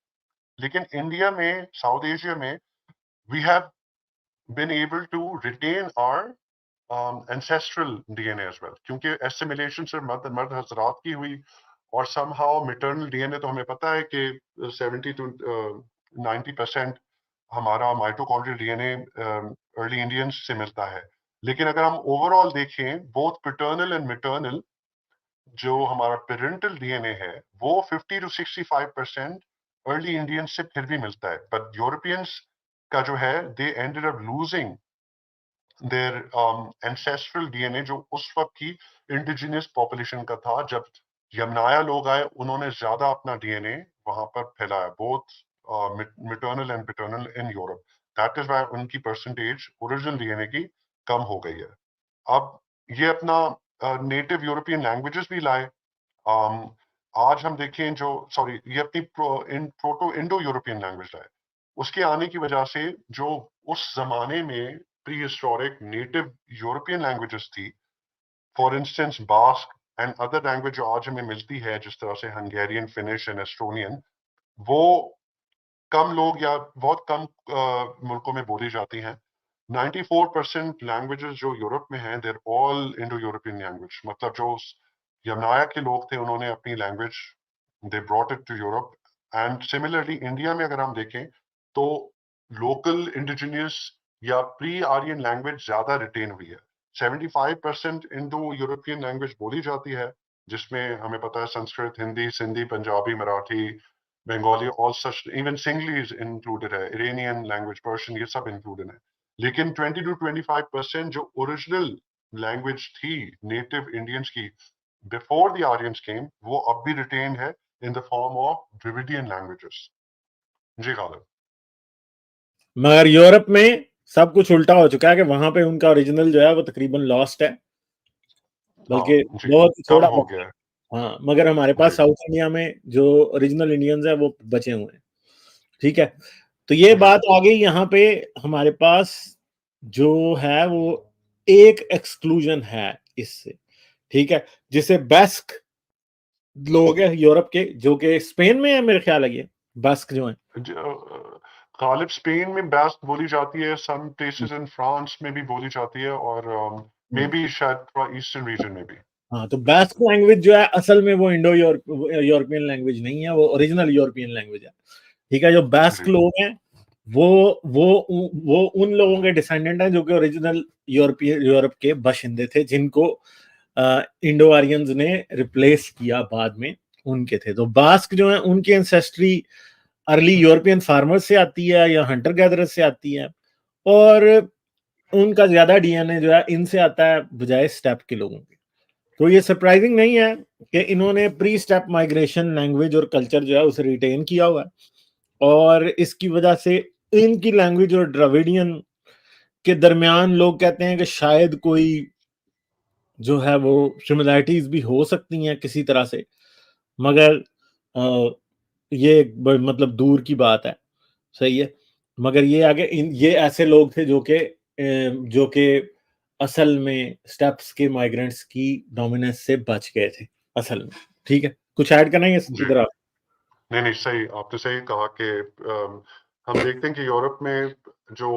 लेकिन इंडिया में, साउथ एशिया में, we have been able to retain our ancestral DNA as well, क्योंकि एसिमिलेशन से मर्द हजरात की हुई, और समहाउ मिटर्नल डीएनए तो हमें पता है कि 70 to 90% हमारा माइटोकॉन्ड्रियल डीएनए अर्ली इंडियंस से मिलता है। लेकिन अगर हम ओवरऑल देखें बोथ पिटर्नल एंड मिटर्नल, जो हमारा पेरेंटल डीएनए है वो 50 to 65% अर्ली इंडियंस से फिर भी मिलता है। बट यूरोपियंस का जो है, they ended up losing their ancestral DNA जो उस वक्त की इंडिजिनियस पॉपुलेशन का था। जब यमनाया लोग आए, उन्होंने ज्यादा अपना डीएनए वहां पर फैलाया, both maternal and paternal in Europe. That is why उनकी परसेंटेज ओरिजिनल डीएनए की कम हो गई है। अब ये अपना नेटिव यूरोपियन लैंग्वेजेस भी लाए। आज हम देखें जो, सॉरी, ये अपनी प्रोटो इंडो यूरोपियन लैंग्वेज लाए। उसके आने की वजह से जो उस जमाने में prehistoric native European languages थी, for instance Basque and other language जो आज हमें मिलती है, जिस तरह से हंगेरियन, फिनिश एंड एस्टोनियन, वो कम लोग या बहुत कम मुल्कों में बोली जाती हैं। 94% लैंग्वेजेस जो यूरोप में हैं, they're all Indo European language. मतलब जो यमनाया के लोग थे, उन्होंने अपनी language they brought it to Europe. And similarly India में अगर हम देखें, तो लोकल इंडिजिनियस या प्री आर्यन लैंग्वेज ज्यादा रिटेन हुई है। 75% इंडो यूरोपियन लैंग्वेज बोली जाती है, जिसमें हमें पता है Sanskrit, Hindi, Sindhi, Punjabi, Marathi, Bengali, all such, even Sinhalese included है, इरानियन लैंग्वेज, पर्शियन, ये सब इंक्लूडेड है। लेकिन 20 to 25% जो ओरिजिनल लैंग्वेज थी नेटिव इंडियंस की बिफोर द आर्यंस केम, वो अब भी रिटेन है in the form of Dravidian languages. जी गालिब। मगर यूरोप में सब कुछ उल्टा हो चुका है कि वहां पे उनका ओरिजिनल जो है वो तकरीबन लॉस्ट है, हाँ बल्कि जी, बहुत कम थोड़ा हो बचा गया है। है। हाँ, मगर हमारे पास जी साउथ इंडिया में जो ओरिजिनल इंडियंस है वो बचे हुए हैं। ठीक है, तो ये जी बात आ गई यहाँ पे। हमारे पास जो है वो एक एक्सक्लूजन है इससे, ठीक है, जिसे बेस्क लोग हैं यूरोप के, जो कि स्पेन में है मेरे ख्याल है, ये बेस्क जो है। गालिब स्पेन में बेस्क बोली जाती है, सम प्लेसेस इन फ्रांस में भी बोली जाती है, और मे बी शायद थोड़ा ईस्टर्न रीजन में भी। हाँ, तो बेस्क लैंग्वेज जो है असल में वो इंडो यूरोपियन लैंग्वेज नहीं है, वो ओरिजिनल यूरोपियन लैंग्वेज है। ठीक है, जो बेस्क जी लोग हैं वो वो उन लोगों के डिसेंडेंट हैं जो कि ओरिजिनल यूरोप के बाशिंदे थे, जिनको इंडो आरियंस ने रिप्लेस किया बाद में, उनके थे। तो बास्क जो है उनकी एंसेस्ट्री अर्ली यूरोपियन फार्मर्स से आती है या हंटर गैदरर्स से आती है, और उनका ज्यादा डीएनए जो है इनसे आता है बजाय स्टेप के लोगों के। तो ये सरप्राइजिंग नहीं है कि इन्होंने प्री स्टेप माइग्रेशन लैंग्वेज और कल्चर जो है उसे रिटेन किया हुआ है, और इसकी वजह से इनकी लैंग्वेज और द्रविडियन के दरमियान लोग कहते हैं कि शायद कोई जो है वो सिमिलैरिटीज भी हो सकती हैं किसी तरह से, मगर ये मतलब दूर की बात है। सही है, मगर ये आगे ये ऐसे लोग थे जो कि असल में स्टेप्स के माइग्रेंट्स की डोमिनेंस से बच गए थे असल में। ठीक है, कुछ ऐड करना है जी, इधर आप? नहीं नहीं, सही, आपने सही कहा कि हम देखते हैं कि यूरोप में जो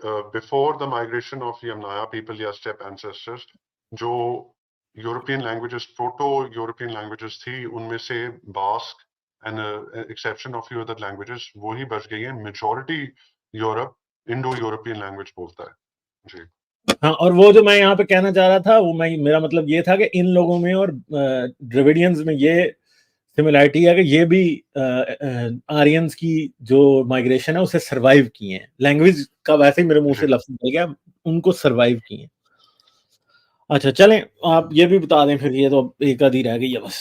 before the migration of Yamnaya people या स्टेप एंसेस्टर्स, जो European languages, proto European languages थी, उनमें से Basque and exception of few other languages वो ही बच गई हैं। Majority Europe Indo European language बोलता है। जी हाँ, और वो जो मैं यहाँ पे कहना चाह रहा था, वो मेरा मतलब ये था कि इन लोगों में और द्रविडियंस में ये सिमिलैरिटी है कि ये भी आर्यंस की जो माइग्रेशन है उसे सरवाइव किए हैं। लैंग्वेज का वैसे ही मेरे मुंह जी से लफ्ज निकल गया, उनको सरवाइव किए हैं। अच्छा, चलें, आप ये भी बता दें फिर, ये तो एक आधी रह गई है बस।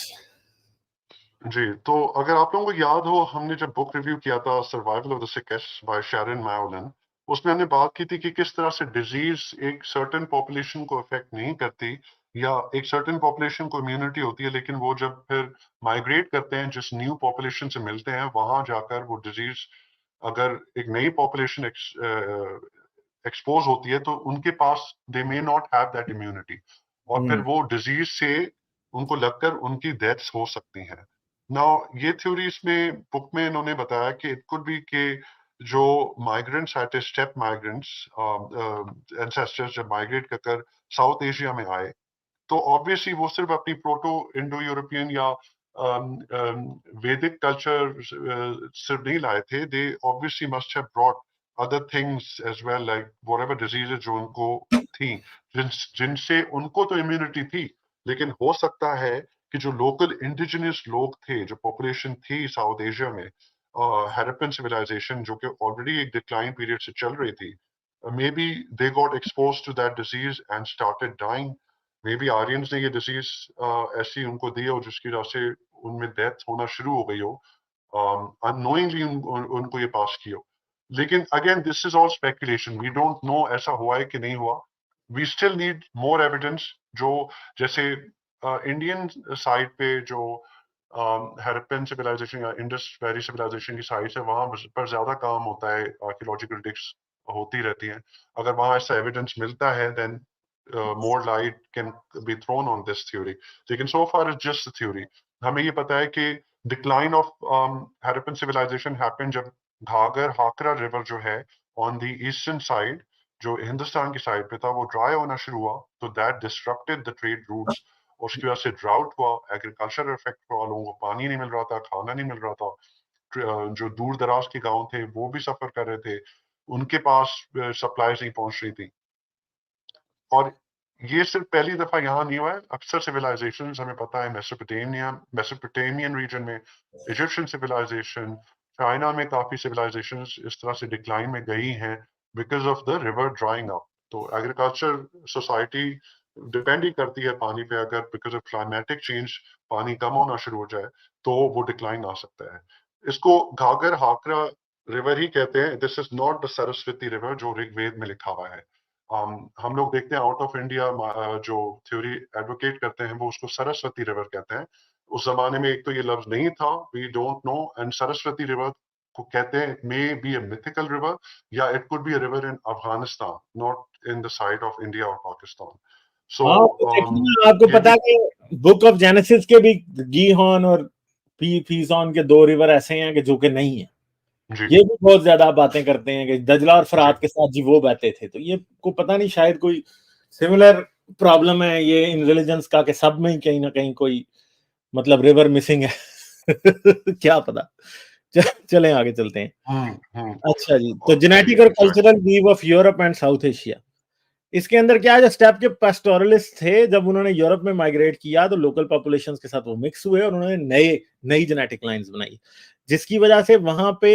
जी, तो अगर आप लोगों को याद हो, हमने जब बुक रिव्यू किया था survival of the sickest by Sharon Moalem, उसमें हमने बात की थी कि किस तरह से डिजीज एक सर्टेन पॉपुलेशन को अफेक्ट नहीं करती, या एक सर्टेन पॉपुलेशन को इम्यूनिटी होती है, लेकिन वो जब फिर माइग्रेट करते हैं, जिस न्यू पॉपुलेशन से मिलते हैं, वहां जाकर वो डिजीज, अगर एक नई पॉपुलेशन एक्सपोज होती है, तो उनके पास they may not have that immunity, और फिर हम्म वो डिजीज से उनको लगकर उनकी डेथ्स हो सकती हैं। नाउ ये थ्योरी इसमें बुक में इन्होंने बताया कि इट कुड बी के जो माइग्रेंट्स आए थे, स्टेप माइग्रेंट्स एंसेस्टर्स, जब माइग्रेट कर साउथ एशिया में आए, तो ऑब्वियसली वो सिर्फ अपनी प्रोटो इंडो यूरोपियन या वैदिक कल्चर सिर्फ नहीं लाए थे, they obviously must have brought other things as well, like whatever diseases जो उनको थी, जिनसे उनको तो इम्यूनिटी थी, लेकिन हो सकता है कि जो लोकल इंडिजिनियस लोग थे, जो पॉपुलेशन थी साउथ एशिया में, हैरप्पन सिविलाइजेशन जो कि ऑलरेडी एक डिक्लाइन पीरियड से चल रही थी, may be they got expose to that disease and started dying. Maybe Aryans ने ये डिजीज ऐसी उनको दी हो जिसकी वजह से उनमें डेथ होना शुरू हो गई हो, अननोइंगली उनको ये पास की हो। लेकिन again this is all speculation, we don't know ऐसा हुआ है कि नहीं हुआ। We still need more evidence. जो जैसे इंडियन साइड पे जो हड़प्पन सिविलाइजेशन या इंडस वैली सिविलाइजेशन की साइड है, वहां पर ज्यादा काम होता है, आर्कियोलॉजिकल डिग्स होती रहती हैं। अगर वहां ऐसा एविडेंस मिलता है, then more light can be thrown on this theory. लेकिन so far it's just a theory. हमें ये पता है कि decline of Harappan civilization happened जब घाघर हाकरा रिवर जो है on the eastern side, जो हिंदुस्तान की साइड पे था, वो ड्राई होना शुरू हुआ, तो that disrupted the trade routes. उसकी वजह से ड्राउट हुआ, एग्रीकल्चर इफेक्ट हुआ, लोगों को पानी नहीं मिल रहा था, खाना नहीं मिल रहा था, जो दूर दराज के गांव थे वो भी सफर कर रहे थे, उनके पास सप्लाईज नहीं पहुंच रही थी। और ये सिर्फ पहली दफा यहाँ नहीं हुआ है, अक्सर सिविलाइजेशन हमें पता है, मेसोपोटामियन रीजन में, इजिप्शियन सिविलाइजेशन, चाइना में काफी सिविलाइजेशन इस तरह से डिक्लाइन में गई हैं because of the river drawing up. तो एग्रीकल्चर सोसाइटी डिपेंड ही करती है पानी पे, अगर बिकॉज ऑफ क्लाइमेटिक चेंज पानी कम होना शुरू हो जाए तो वो डिक्लाइन आ सकता है। इसको घाघर हाकरा रिवर ही कहते हैं, this is not the Saraswati river जो ऋग्वेद में लिखा हुआ है। हम लोग देखते हैं आउट ऑफ इंडिया जो थ्योरी एडवोकेट करते हैं वो उसको सरस्वती रिवर कहते हैं। उस जमाने में एक तो ये लफ्ज नहीं था, we don't know, and Saraswati river को कहते हैं may be a mythical river या it could be a river in Afghanistan, not in the side of India और पाकिस्तान। सो हाँ तो देखिए, आपको ये पता भी है कि बुक ऑफ जेनेसिस के भी गीहॉन और पीसॉन के दो रिवर ऐसे हैं कि जो कि नहीं है। जी ये भी बहुत ज्यादा बातें करते हैं कि दजला और जी फरात के साथ जी वो बहते थे। तो ये को पता नहीं, शायद कोई सिमिलर प्रॉब्लम है ये इन रिलीजन्स का, कि सब में ही कहीं ना कहीं कोई मतलब रिवर मिसिंग है। क्या पता। चलें आगे चलते हैं। हम्म। अच्छा जी, तो जी जेनेटिक और exactly. Cultural weave of Europe and South Asia. इसके अंदर क्या है, जो स्टेप के पास्टोरलिस्ट थे, जब उन्होंने यूरोप में माइग्रेट किया तो लोकल पॉपुलेशंस के साथ वो मिक्स हुए और उन्होंने नई जेनेटिक लाइंस बनाई, जिसकी वजह से वहां पे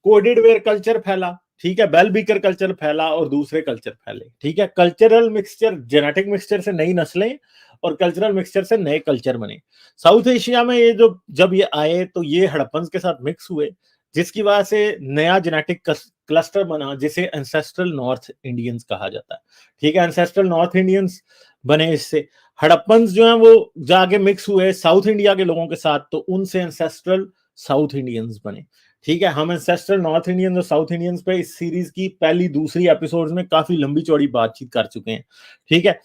कोडेड वेयर कल्चर फैला, ठीक है, बेल बीकर कल्चर फैला और दूसरे कल्चर फैले, ठीक है। कल्चरल मिक्सचर, जेनेटिक मिक्सचर से नई नस्लें और कल्चरल मिक्सचर से नए कल्चर बने। साउथ एशिया में ये जो जब ये आए तो ये हड़प्पन्स के साथ मिक्स हुए, जिसकी वजह से नया जेनेटिक क्लस्टर बना जिसे एंसेस्ट्रल नॉर्थ इंडियंस कहा जाता है, ठीक है। एंसेस्ट्रल नॉर्थ इंडियंस बने इससे। हड़प्पन्स जो हैं वो जाके मिक्स हुए साउथ इंडिया के लोगों के साथ, तो उनसे एंसेस्ट्रल साउथ इंडियंस बने, ठीक है। हम एंसेस्ट्रल नॉर्थ इंडियंस और साउथ इंडियंस पे इस सीरीज की पहली दूसरी एपिसोड्स में काफी लंबी चौड़ी बातचीत कर चुके हैं, ठीक है।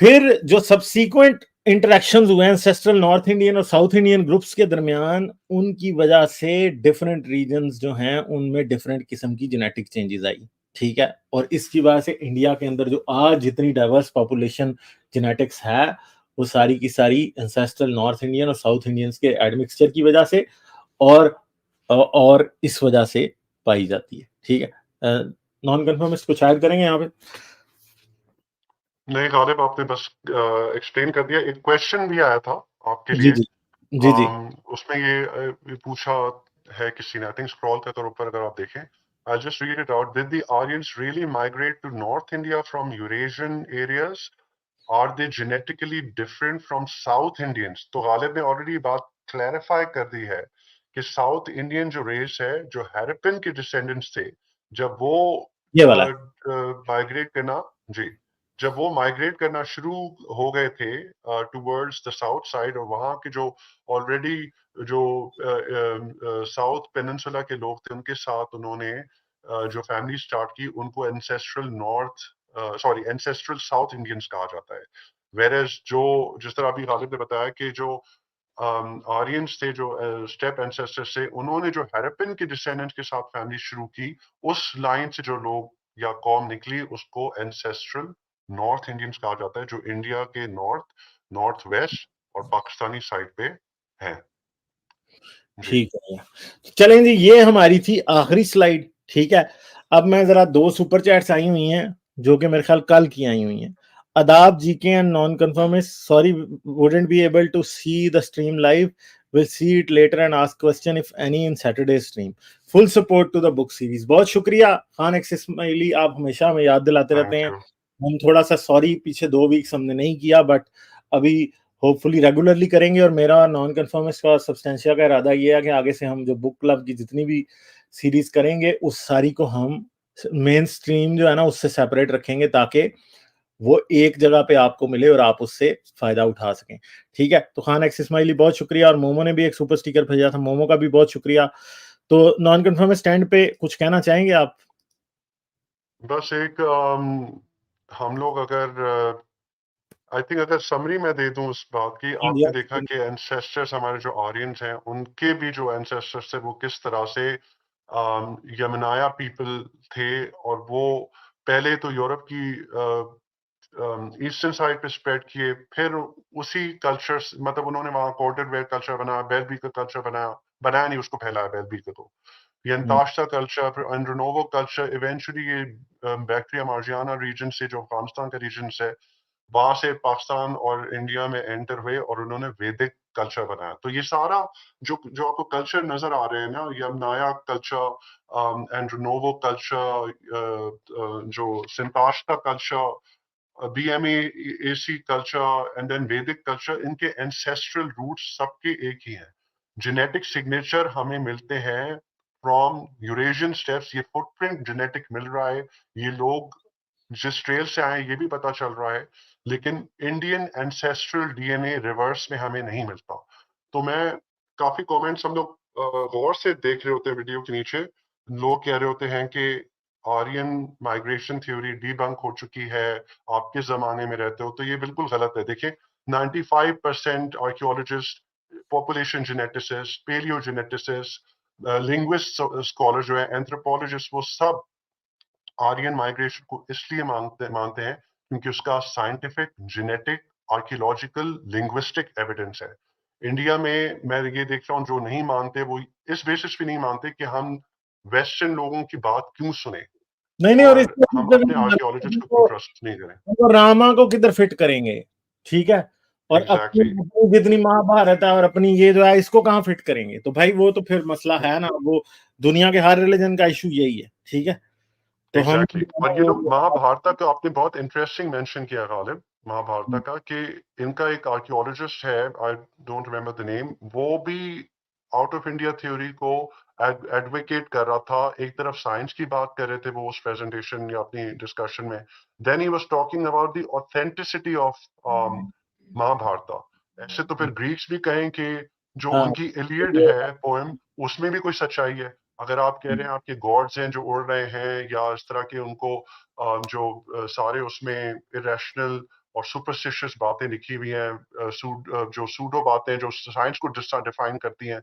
फिर जो सब्सीक्वेंट इंटरेक्शंस हुए एंसेस्ट्रल नॉर्थ इंडियन और साउथ इंडियन ग्रुप्स के दरमियान, उनकी वजह से डिफरेंट रीजन्स जो हैं उनमें डिफरेंट किस्म की जेनेटिक चेंजेस आई, ठीक है। और इसकी वजह से इंडिया के अंदर जो आज जितनी डाइवर्स पॉपुलेशन जेनेटिक्स है, वो सारी की सारी एंसेस्ट्रल नॉर्थ इंडियन और साउथ इंडियंस के एडमिक्सचर की वजह से और इस वजह से पाई जाती है, ठीक है। नॉन कन्फर्मिस्ट कुछ ऐड करेंगे यहाँ पे? नहीं गालिब, आपने बस एक्सप्लेन कर दिया। एक क्वेश्चन भी आया था आपके जी लिए। जी जी जी। उसमें ये पूछा है किसी ने, आई थिंक स्क्रॉल करके ऊपर अगर आप देखें, I'll just read it out. Did the Aryans really migrate to North India from Eurasian areas? Are they genetically different from South Indians? तो गालिब ने ऑलरेडी बात क्लैरिफाई कर दी है कि साउथ इंडियन जो रेस है, जो हैरपिन के डिसेंडेंट्स थे, जब वो ये वाला है। माइग्रेट करना, जी, जब वो माइग्रेट करना शुरू हो गए थे टूवर्ड्स द साउथ साइड, और वहाँ के जो ऑलरेडी जो साउथ पेनिनसुला के लोग थे उनके साथ उन्होंने जो फैमिली स्टार्ट की, उनको ancestral north sorry ancestral south Indians कहा जाता है। वेरेज जो जिस तरह अभी गालिब ने बताया कि जो आर्यंस थे, जो स्टेप एंसेस्टर्स थे, उन्होंने जो हैरपिन के डिसेंडेंट्स के साथ फैमिली शुरू की, उस लाइन से जो लोग या कौम निकली उसको एंसेस्ट्रल नॉर्थ इंडियंस कहा जाता है, जो इंडिया के नॉर्थ, नॉर्थ वेस्ट और पाकिस्तानी साइड पे है। जी ठीक है, चलें जी, ये हमारी थी आखिरी स्लाइड, ठीक है। अब मैं जरा दो सुपर चैट्स आई हुई हैं जो कि मेरे ख्याल कल की आई हुई हैं। अदाब GK and nonconformist, sorry wouldn't be able to see the stream live, will see it later and ask question if any in Saturday stream, full support to the book series. बहुत शुक्रिया Khan x Ismaili, आप हमेशा हमें याद दिलाते रहते thank हैं। You. हम थोड़ा सा सॉरी, पीछे 2 वीक्स हमने नहीं किया, बट अभी होपफुली रेगुलरली करेंगे। और मेरा नॉन कन्फर्मिस्ट का और सब्सटेंशिया का इरादा ये है कि आगे से हम जो बुक क्लब की जितनी भी सीरीज करेंगे उस सारी को हम मेन स्ट्रीम जो है ना उससे सेपरेट रखेंगे, ताकि वो एक जगह पे आपको मिले और आप उससे फायदा उठा सकें, ठीक है। तो खान एक्स इस्माइली बहुत शुक्रिया, और मोमो ने भी एक सुपर स्टिकर भेजा था, मोमो का भी बहुत शुक्रिया। तो नॉन कन्फर्मिस्ट स्टैंड पे कुछ कहना चाहेंगे आप? बस एक हम लोग अगर आई थिंक अगर समरी मैं दे दूं उस बात की, आपने देखा कि एंसेस्टर्स हमारे जो आर्यंस हैं उनके भी जो एंसेस्टर्स थे वो किस तरह से यमनाया पीपल थे, और वो पहले तो यूरोप की ईस्टर्न साइड पे स्प्रेड किए, फिर उसी कल्चर, मतलब उन्होंने वहाँ कोटेड वेयर कल्चर बनाया, बेल बीकर कल्चर बनाया, बनाया नहीं, उसको फैलाया बेलबी को। तो ये अंताश्ता कल्चर, फिर अंड्रोनोवो कल्चर, इवेंचुअली ये बैक्टीरिया मार्जियाना रीजन से, जो अफगानिस्तान का रीजन से, वहां से पाकिस्तान और इंडिया में एंटर हुए और उन्होंने वैदिक कल्चर बनाया। तो ये सारा जो जो आपको कल्चर नजर आ रहे हैं ना, ये नया कल्चर, एंड्रोनोवो कल्चर, जो Sintashta culture, BMAC culture and then Vedic culture, इनके एंसेस्ट्रल रूट्स सबके एक ही हैं। जेनेटिक सिग्नेचर हमें मिलते हैं फ्रॉम यूरेशियन स्टेप्स, ये फुटप्रिंट जेनेटिक मिल रहा है, ये लोग जिस ट्रेल से आए ये भी पता चल रहा है, लेकिन इंडियन एंसेस्ट्रल DNA रिवर्स में हमें नहीं मिलता। तो मैं काफी कमेंट्स हम लोग गौर से देख रहे होते हैं वीडियो के नीचे, लोग कह रहे होते हैं कि आर्यन माइग्रेशन थ्योरी डीबंक हो चुकी है, आप किस जमाने में रहते हो। तो ये बिल्कुल गलत है। देखिए 95% archaeologist, population geneticist, paleo geneticist, linguist scholar जो है, एंथ्रोपोलॉजिस्ट, वो सब आर्यन माइग्रेशन को इसलिए मानते हैं क्योंकि उसका scientific, genetic, archaeological, linguistic evidence है। इंडिया में मैं ये देख रहा हूँ जो नहीं मानते वो इस बेसिस पे नहीं मानते कि हम वेस्टर्न लोगों की बात क्यों सुने नहीं, और और इसके हम अपने आर्कियोलॉजिस्ट को क्यों ट्रस्ट नहीं करें। तो रामा को किधर फिट करेंगे, ठीक है, और एग्जैक्टली अपनी जितनी महाभारत है और अपनी ये जो है इसको कहाँ फिट करेंगे। तो भाई वो तो फिर मसला है ना, वो दुनिया के हर रिलीजन का इशू यही है, ठीक है। तो हम एग्जैक्टली और ये लोग महाभारत का आपने बहुत इंटरेस्टिंग मेंशन किया गालिब, महाभारत का, कि इनका एक आर्कियोलॉजिस्ट है, I don't remember the name, वो भी आउट ऑफ इंडिया थ्योरी को एडवोकेट कर रहा था। एक तरफ साइंस की बात कर रहे थे वो उस प्रेजेंटेशन या अपनी डिस्कशन में, then he was talking about the authenticity of Mahabharata. ऐसे तो फिर ग्रीक्स भी कहें कि जो हाँ उनकी इलियड है पोएम, उसमें भी कोई सच्चाई है। अगर आप कह रहे हैं आपके गॉड्स हैं जो उड़ रहे हैं, या इस तरह के उनको जो सारे उसमें इरेशनल और सुपरस्टिशियस बातें लिखी हुई हैं, जो सूडो बातें जो साइंस को डिफाइन करती हैं,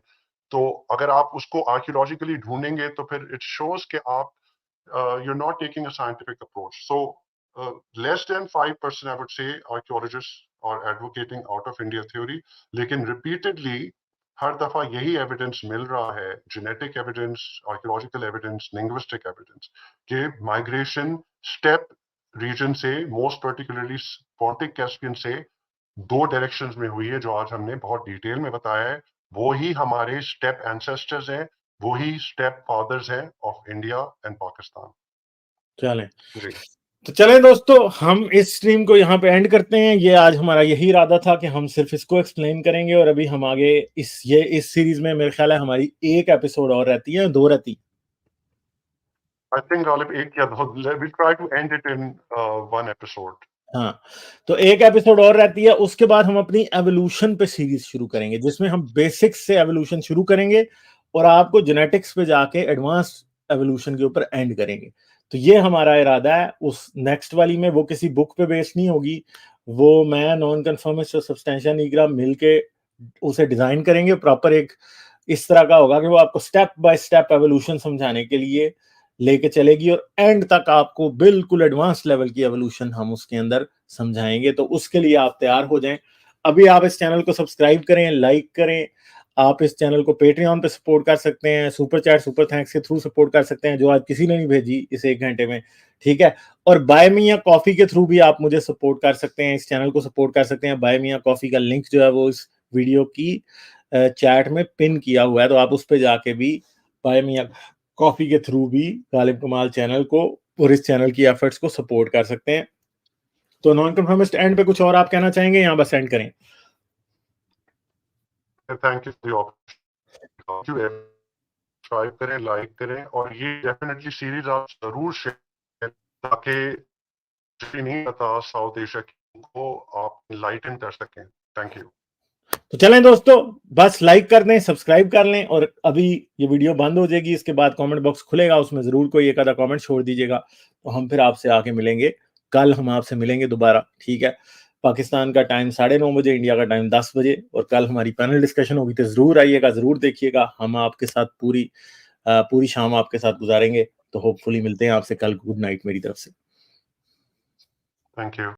तो अगर आप उसको आर्कियोलॉजिकली ढूंढेंगे तो फिर इट शोज कि आप you're not taking a scientific approach. So less than 5% I would say archaeologists are advocating out of India theory, लेकिन repeatedly हर दफा यही एविडेंस मिल रहा है, genetic evidence, archaeological evidence, linguistic evidence, कि माइग्रेशन स्टेप रीजन से, most particularly Pontic Caspian से, दो directions में हुई है जो आज हमने बहुत डिटेल में बताया है। वो ही हमारे स्टेप एंसेस्टर्स हैं, वो ही स्टेप फादर्स हैं ऑफ इंडिया एंड पाकिस्तान। चलें, जी तो चलें दोस्तों, हम इस स्ट्रीम को यहाँ पे एंड करते हैं। ये आज हमारा यही इरादा था कि हम सिर्फ इसको एक्सप्लेन करेंगे, और अभी हम आगे इस सीरीज में मेरे ख्याल है हमारी एक एपिसोड और रहती है, दो रहती। आई थिंक गालिब एक या दो, we try to end it in one episode. हाँ, तो एक एपिसोड और रहती है, उसके बाद हम अपनी एवोल्यूशन पे सीरीज शुरू करेंगे, जिसमें हम बेसिक्स से एवोल्यूशन शुरू करेंगे और आपको जेनेटिक्स पे जाके एडवांस एवोल्यूशन के ऊपर एंड करेंगे। तो ये हमारा इरादा है। उस नेक्स्ट वाली में वो किसी बुक पे बेस्ड नहीं होगी, वो मैं, नॉन कन्फर्मिस्ट और सब्सटेंशिया निग्रा मिलके उसे डिजाइन करेंगे प्रॉपर। एक इस तरह का होगा कि वो आपको स्टेप बाय स्टेप एवोल्यूशन समझाने के लिए लेके चलेगी, और एंड तक आपको बिल्कुल एडवांस लेवल की एवोल्यूशन हम उसके अंदर समझाएंगे। तो उसके लिए आप तैयार हो जाएं। अभी आप इस चैनल को सब्सक्राइब करें, लाइक करें। आप इस चैनल को पेट्रियन पे सपोर्ट कर सकते हैं, सुपर चैट, सुपर थैंक्स के थ्रू सपोर्ट कर सकते हैं, जो आज किसी ने नहीं भेजी इस एक घंटे में, ठीक है। और बाय मियां कॉफी के थ्रू भी आप मुझे सपोर्ट कर सकते हैं, इस चैनल को सपोर्ट कर सकते हैं। बाय मियां कॉफी का लिंक जो है वो इस वीडियो की चैट में पिन किया हुआ है, तो आप उस पर जाके भी बाय मियां कॉफी के थ्रू भी गालिब कमाल चैनल को और इस चैनल की एफर्ट्स को सपोर्ट कर सकते हैं। तो नॉन कन्फर्मिस्ट एंड पे कुछ और आप कहना चाहेंगे, यहाँ बस एंड करें? Thank you for the opportunity. Subscribe करें, लाइक करें, और ये डेफिनेटली सीरीज आप जरूर शेयर, ताकि जो नहीं पता साउथ एशिया को आप लाइटन कर सकें। Thank you. तो चलें दोस्तों, बस लाइक कर दें, सब्सक्राइब कर लें, और अभी ये वीडियो बंद हो जाएगी, इसके बाद कमेंट बॉक्स खुलेगा, उसमें जरूर कोई एक आधा कमेंट छोड़ दीजिएगा। तो हम फिर आपसे आके मिलेंगे, कल हम आपसे मिलेंगे दोबारा, ठीक है। पाकिस्तान का टाइम 9:30 बजे, इंडिया का टाइम 10 बजे, और कल हमारी पैनल डिस्कशन होगी, तो जरूर आइएगा, जरूर देखिएगा। हम आपके साथ पूरी शाम आपके साथ गुजारेंगे। तो होपफुली मिलते हैं आपसे कल। गुड नाइट मेरी तरफ से। Thank you.